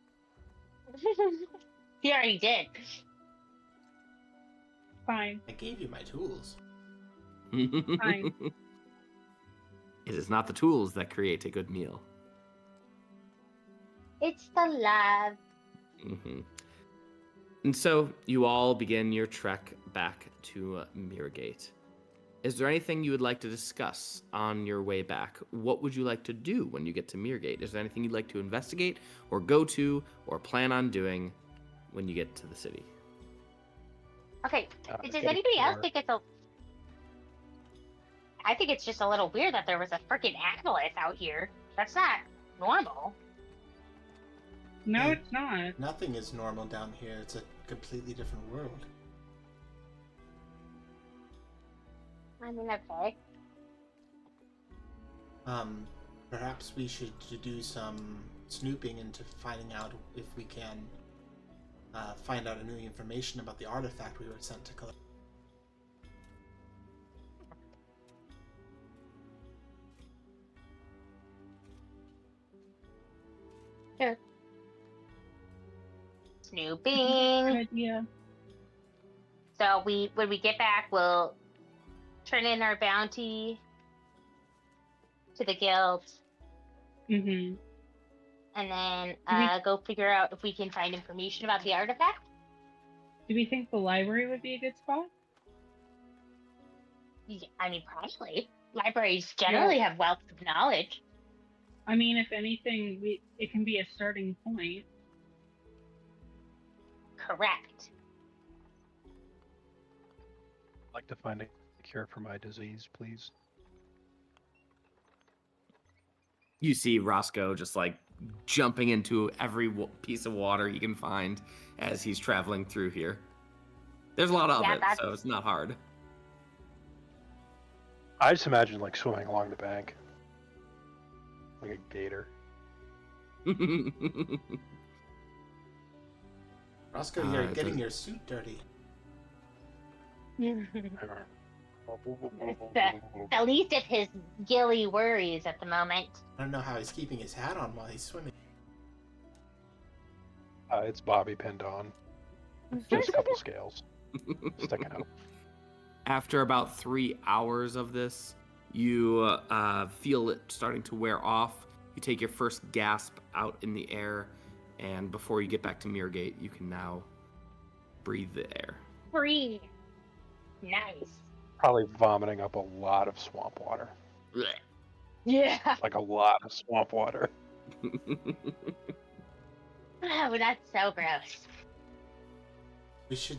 He already did. Fine. I gave you my tools. Fine. It is not the tools that create a good meal. It's the love. hmm And so you all begin your trek back to Mirrorgate. Is there anything you would like to discuss on your way back? What would you like to do when you get to Mirrorgate? Is there anything you'd like to investigate or go to or plan on doing when you get to the city? Okay, Get does a anybody else tour. think it's a... I think it's just a little weird that there was a freaking aboleth out here. That's not normal. No, Hmm. it's not. Nothing is normal down here. It's a completely different world. I mean, okay. Perhaps we should do some snooping into finding out if we can find out any information about the artifact we were sent to collect. Sure. Good Snooping. idea. So when we get back, we'll turn in our bounty to the guild, Mm-hmm. and then we- go figure out if we can find information about the artifact. Do we think the library would be a good spot? Yeah, I mean, probably. Libraries generally have wealth of knowledge. I mean, if anything, it can be a starting point. Correct. I'd like to find a cure for my disease, please. You see Roscoe just like jumping into every piece of water he can find as he's traveling through here. There's a lot of Yeah, it, that's- so it's not hard. I just imagine like swimming along the bank. Like a gator. Roscoe, you're it getting does- your suit dirty. The least of his gilly worries at the moment. I don't know how he's keeping his hat on while he's swimming. It's Bobby pinned on. Just a couple scales sticking out. After about 3 hours of this, you feel it starting to wear off. You take your first gasp out in the air, and before you get back to Mirrorgate, you can now breathe the air. Free. Nice. Probably vomiting up a lot of swamp water. Blech. Yeah. Like a lot of swamp water. Oh, that's so gross. We should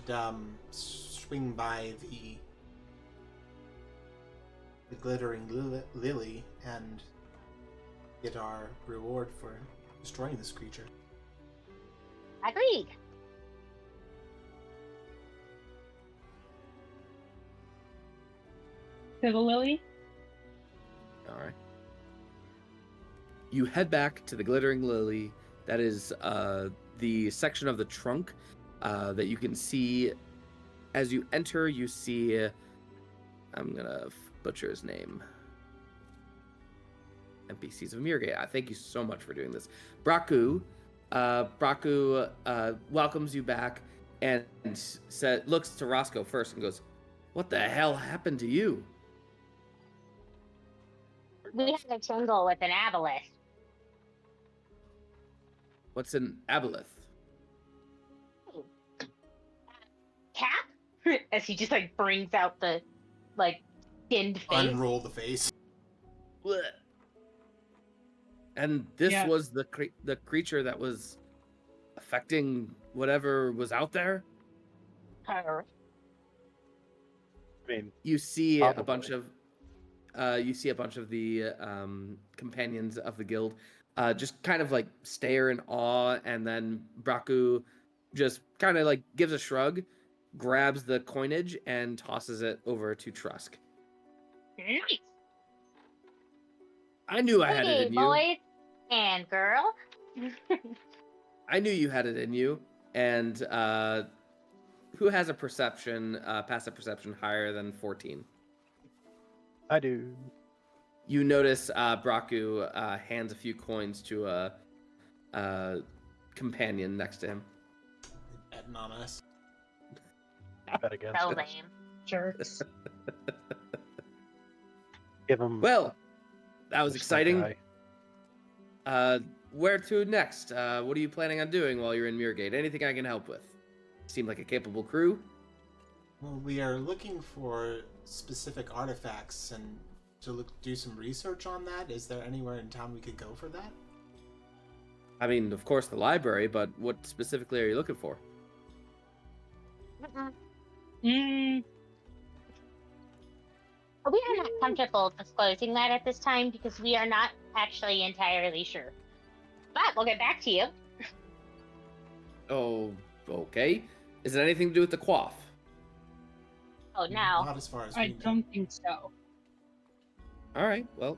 swing by the glittering lily and get our reward for destroying this creature. Agreed. To the lily? All right. You head back to the Glittering Lily. That is the section of the trunk that you can see. As you enter, you see... I'm going to butcher his name. NPCs of Mirgate. Thank you so much for doing this. Braku. Braku welcomes you back and looks to Roscoe first and goes, "What the hell happened to you?" We had a tingle with an aboleth. What's an aboleth? Cap? As he just like brings out the like skinned face. Unroll the face. Blech. And this Yeah. was the creature that was affecting whatever was out there. Her. I mean, You see a bunch Probably. of the companions of the guild just kind of like stare in awe, and then Braku just kind of like gives a shrug, grabs the coinage and tosses it over to Trusk. Nice. I knew I had it Hey, in you. boys and girl. I knew you had it in you. And who has a perception, passive perception higher than 14? I do. You notice Braku hands a few coins to a companion next to him. Betting on us. Bet against So it. lame. Jerks. Give him. Well, that was this exciting. guy. Where to next? What are you planning on doing while you're in Mirgate? Anything I can help with? Seem like a capable crew. Well, we are looking for specific artifacts and to do some research on that. Is there anywhere in town we could go for that? I mean, of course, the library, but what specifically are you looking for? Mm, We are not comfortable disclosing that at this time because we are not actually entirely sure. But we'll get back to you. Oh, okay. Is it anything to do with the quaff? Oh no. Not as far as I we know. don't think so. All right. Well,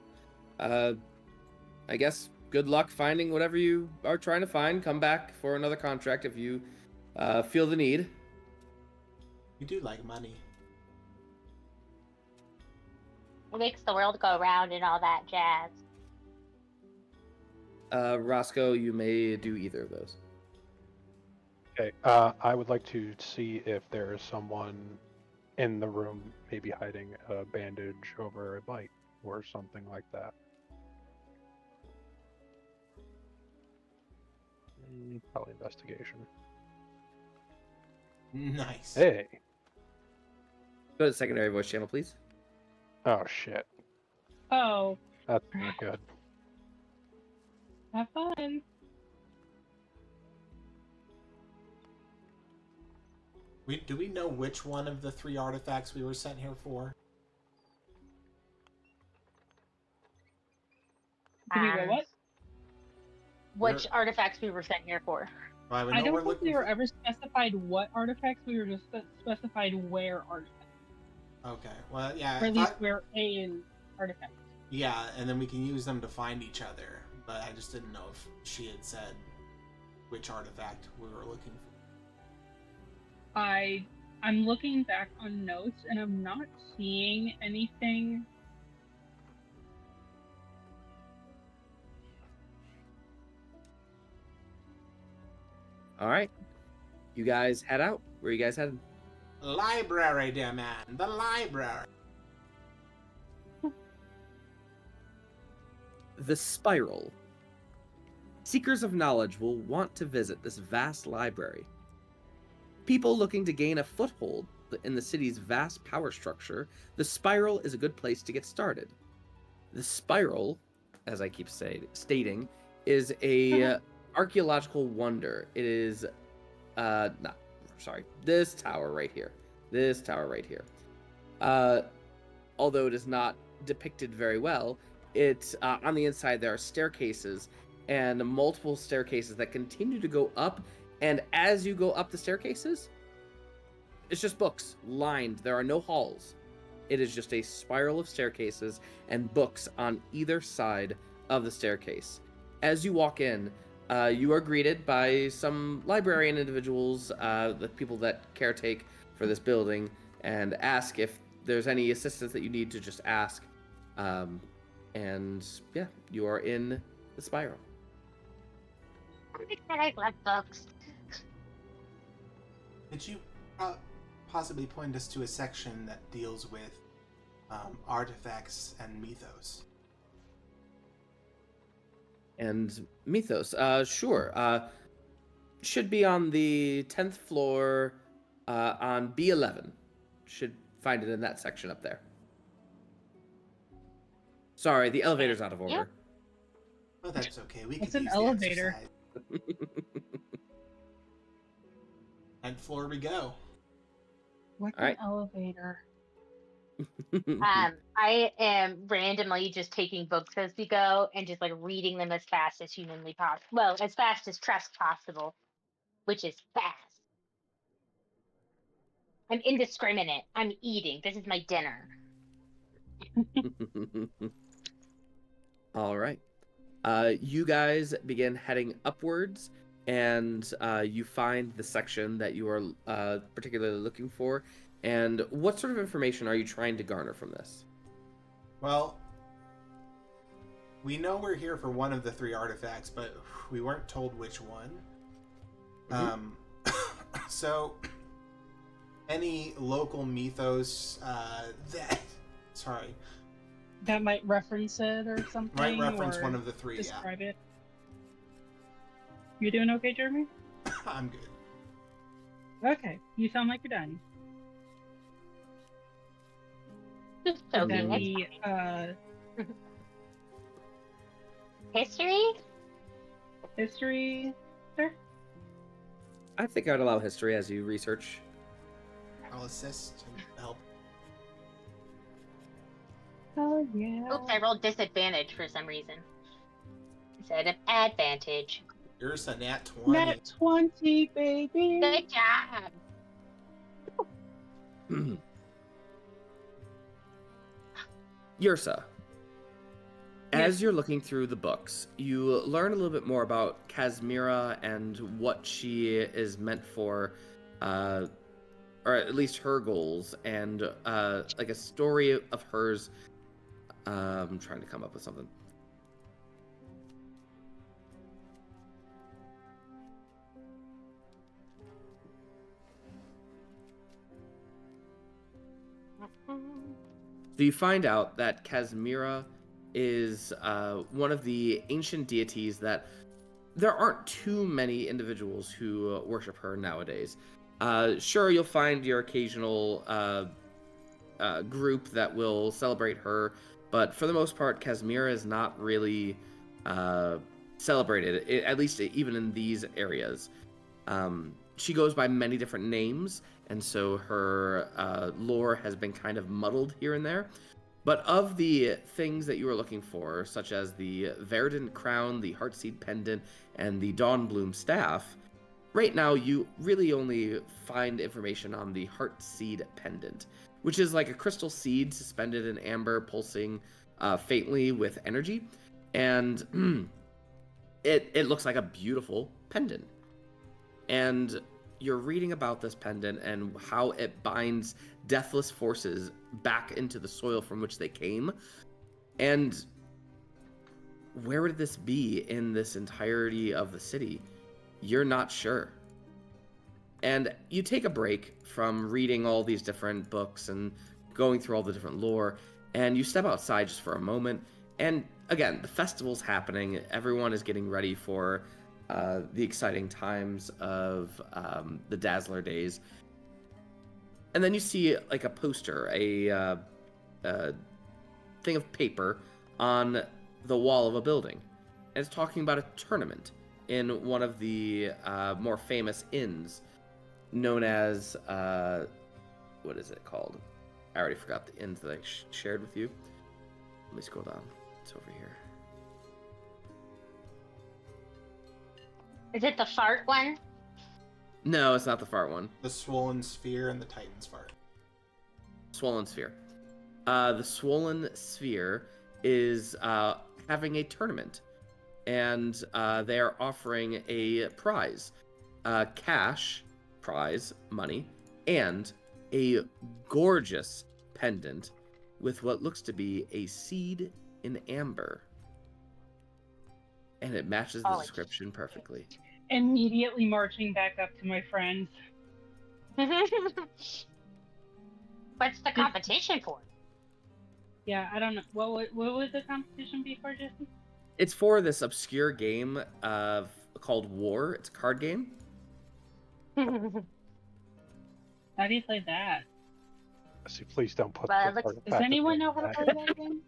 I guess good luck finding whatever you are trying to find. Come back for another contract if you feel the need. We do like money. It makes the world go round and all that jazz. Roscoe, you may do either of those. Okay. I would like to see if there is someone in the room, maybe hiding a bandage over a bite or something like that. Probably investigation. Nice. Hey. Go to the secondary voice channel, please. Oh shit. Oh, That's not good. have fun. Do we know which one of the 3 artifacts we were sent here for? Do we go what? Which artifacts we were sent here for? Well, we I know don't we're think looking we were for- ever specified what artifacts. We were just specified where artifacts, Okay. Well, yeah. or at if least I- where a artifact. Yeah, and then we can use them to find each other. But I just didn't know if she had said which artifact we were looking for. I'm looking back on notes and I'm not seeing anything. All right. You guys head out. Where are you guys headed? Library, dear man. The library. The Spiral. Seekers of knowledge will want to visit this vast library. People looking to gain a foothold in the city's vast power structure, the Spiral is a good place to get started. The Spiral, as I keep stating, is a archaeological wonder. It is, this tower right here. This tower right here. Although it is not depicted very well, it's on the inside there are staircases and multiple staircases that continue to go up. And as you go up the staircases, it's just books lined. There are no halls. It is just a spiral of staircases and books on either side of the staircase. As you walk in, you are greeted by some librarian individuals, the people that caretake for this building, and ask if there's any assistance that you need to just ask. And yeah, you are in the spiral. I love books. Could you possibly point us to a section that deals with artifacts and mythos? And mythos, sure. Should be on the 10th floor on B11. Should find it in that section up there. Sorry, the elevator's out of order. Oh, that's okay. We What's could an use elevator? The exercise. 10th floor we go. What's All right. an elevator? I am randomly just taking books as we go and just like reading them as fast as humanly possible. Well, as fast as Trusk possible, which is fast. I'm indiscriminate. I'm eating. This is my dinner. All right. You guys begin heading upwards, and you find the section that you are particularly looking for. And what sort of information are you trying to garner from this? Well, we know we're here for one of the 3 artifacts, but we weren't told which one. So, any local mythos That might reference it or something. might reference or one of the 3, describe it. You doing okay, Jeremy? yeah. I'm good. Okay. You sound like you're done. So Would good. that be History? history, sir? I think I'd allow history as you research. I'll assist and help. Oh yeah. Oops, I rolled disadvantage for some reason. Instead of advantage. Yersa, nat 20. Net 20, baby. Good job. Yersa, as you're looking through the books, you learn a little bit more about Kazmira and what she is meant for, or at least her goals, and like a story of hers. I'm trying to come up with something. So you find out that Kazmira is one of the ancient deities that there aren't too many individuals who worship her nowadays. Sure, you'll find your occasional group that will celebrate her, but for the most part, Kazmira is not really celebrated, at least even in these areas. She goes by many different names, and so her lore has been kind of muddled here and there. But of the things that you were looking for, such as the Verdant Crown, the Heartseed Pendant, and the Dawnbloom Staff, right now you really only find information on the Heartseed Pendant, which is like a crystal seed suspended in amber, pulsing faintly with energy. And it looks like a beautiful pendant. And you're reading about this pendant and how it binds deathless forces back into the soil from which they came. And where would this be in this entirety of the city? You're not sure. And you take a break from reading all these different books and going through all the different lore, and you step outside just for a moment. And again, the festival's happening. Everyone is getting ready for the exciting times of the Dazzler days. And then you see like a poster, a thing of paper on the wall of a building. And it's talking about a tournament in one of the more famous inns known as, what is it called? I already forgot the inns that I shared with you. Let me scroll down. It's over here. Is it the fart one? No, it's not the fart one. The Swollen Sphere and the Titan's Fart. Swollen Sphere. The Swollen Sphere is having a tournament, and they are offering a prize, cash prize, money, and a gorgeous pendant with what looks to be a seed in amber. And it matches the description perfectly. Immediately marching back up to my friends. What's the competition for? Yeah, I don't know. What would the competition be for, Jesse? It's for this obscure game called War. It's a card game. How do you play that? So please don't put. Well, Does anyone know how to play that game?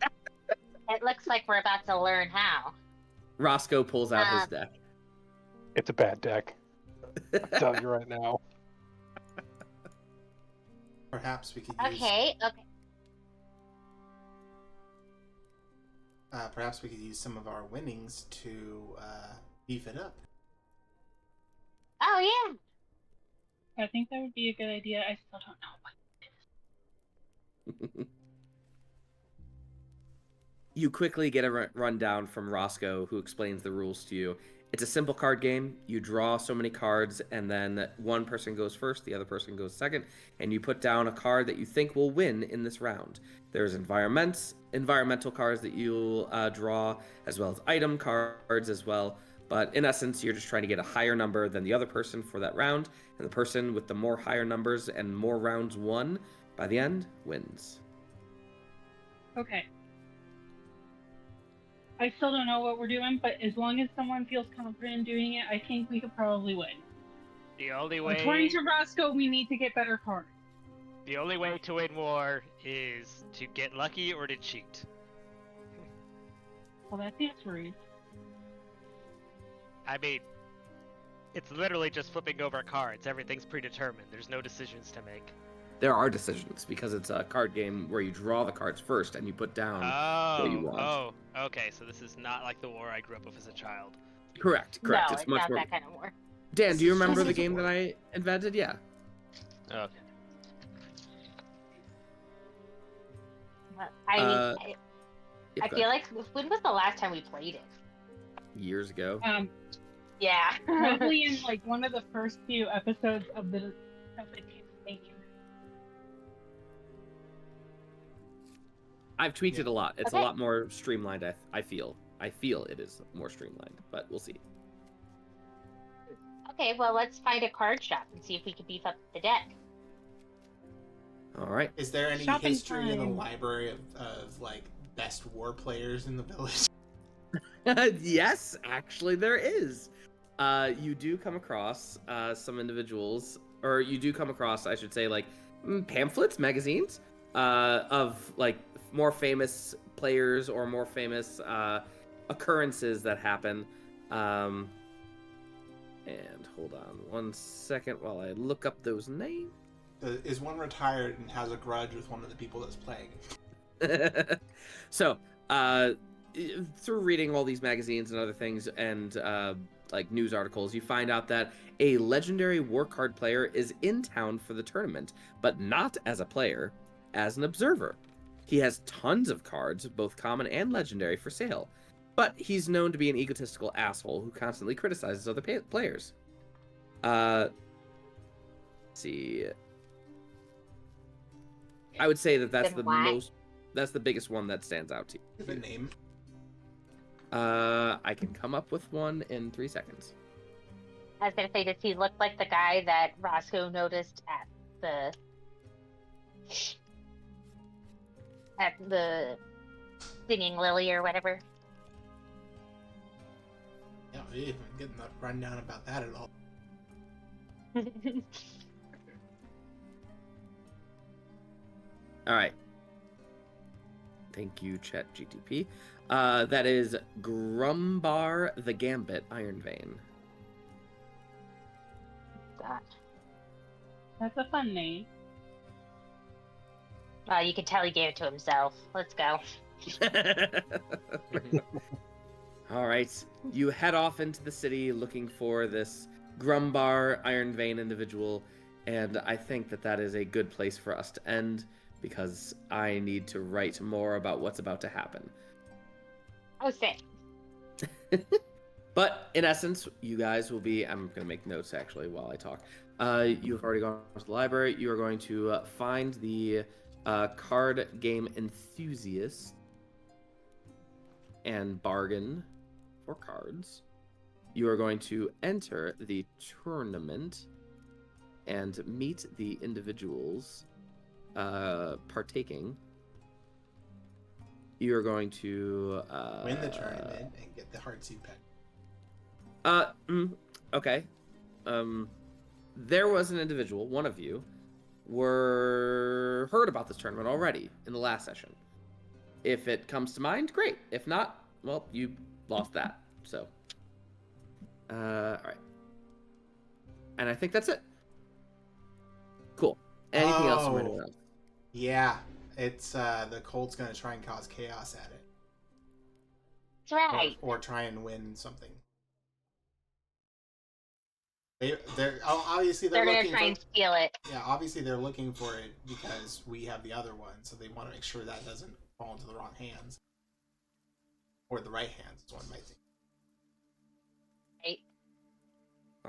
It looks like we're about to learn how. Roscoe pulls out his deck. It's a bad deck. I'll tell you right now. Perhaps we could use. Okay. Perhaps we could use some of our winnings to beef it up. Oh yeah. I think that would be a good idea. I still don't know what. You quickly get a rundown from Roscoe, who explains the rules to you. It's a simple card game. You draw so many cards, and then one person goes first, the other person goes second, and you put down a card that you think will win in this round. There's environmental cards that you'll draw, as well as item cards as well. But in essence, you're just trying to get a higher number than the other person for that round, and the person with the more higher numbers and more rounds won by the end wins. Okay. I still don't know what we're doing, but as long as someone feels confident in doing it, I think we could probably win. The only way. According to Roscoe, we need to get better cards. The only way to win war is to get lucky or to cheat. Well, that seems rude. I mean, it's literally just flipping over cards. Everything's predetermined. There's no decisions to make. There are decisions, because it's a card game where you draw the cards first and you put down what you want. Oh, okay. So this is not like the war I grew up with as a child. Correct. No, It's much not more. that kind of war. Dan, do you remember the game that I invented? Yeah. Okay. I feel like, when was the last time we played it? Years ago. Yeah. Probably in like one of the first few episodes of the campaign. I've tweaked it a lot. It's a lot more streamlined. I feel it is more streamlined, but we'll see. Okay, well, let's find a card shop and see if we can beef up the deck. All right. Is there any Shopping history in the time. library of like best war players in the village? Yes, actually there is. You do come across some individuals, or you do come across, I should say, like pamphlets, magazines of like more famous players or more famous occurrences that happen. And hold on one second while I look up those names. Is one retired and has a grudge with one of the people that's playing? So, through reading all these magazines and other things and like news articles, you find out that a legendary war card player is in town for the tournament, but not as a player, as an observer. He has tons of cards, both common and legendary, for sale, but he's known to be an egotistical asshole who constantly criticizes other players. Let's see. I would say that that's that's the biggest one that stands out to you. The name? I can come up with one in 3 seconds. I was gonna say, does he look like the guy that Roscoe noticed at the Singing Lily or whatever? Yeah, we didn't get that rundown about that at all. All right. Thank you, Chat GTP. That is Grumbar the Gambit, Iron Vein. God. That's a fun name. You can tell he gave it to himself. Let's go. All right. You head off into the city looking for this Grumbar Iron Vein individual, and I think that that is a good place for us to end because I need to write more about what's about to happen. Oh, sick. But in essence, you guys will be. I'm going to make notes actually while I talk. You've already gone to the library. You are going to find the card game enthusiast and bargain for cards. You are going to enter the tournament and meet the individuals partaking. You are going to Win the tournament and get the Heartseed Pen. Okay. There was an individual, one of you, heard about this tournament already in the last session. If it comes to mind, great. If not, well, you lost that. So, all right. And I think that's it. Cool. Anything else from anyone else? Yeah, it's the Colt's gonna try and cause chaos at it. That's right. Or try and win something. They're obviously They're gonna looking try for, and steal it. Yeah, obviously they're looking for it because we have the other one, so they want to make sure that doesn't fall into the wrong hands. Or the right hands, is one might think. Right.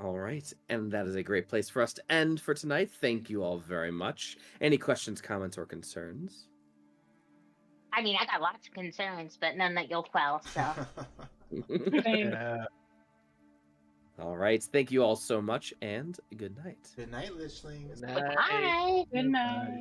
All right, and that is a great place for us to end for tonight. Thank you all very much. Any questions, comments, or concerns? I mean, I got lots of concerns, but none that you'll quell, so. Same. Yeah. All right, thank you all so much, and good night. Good night, Lichlings. Good night. Bye. Good night.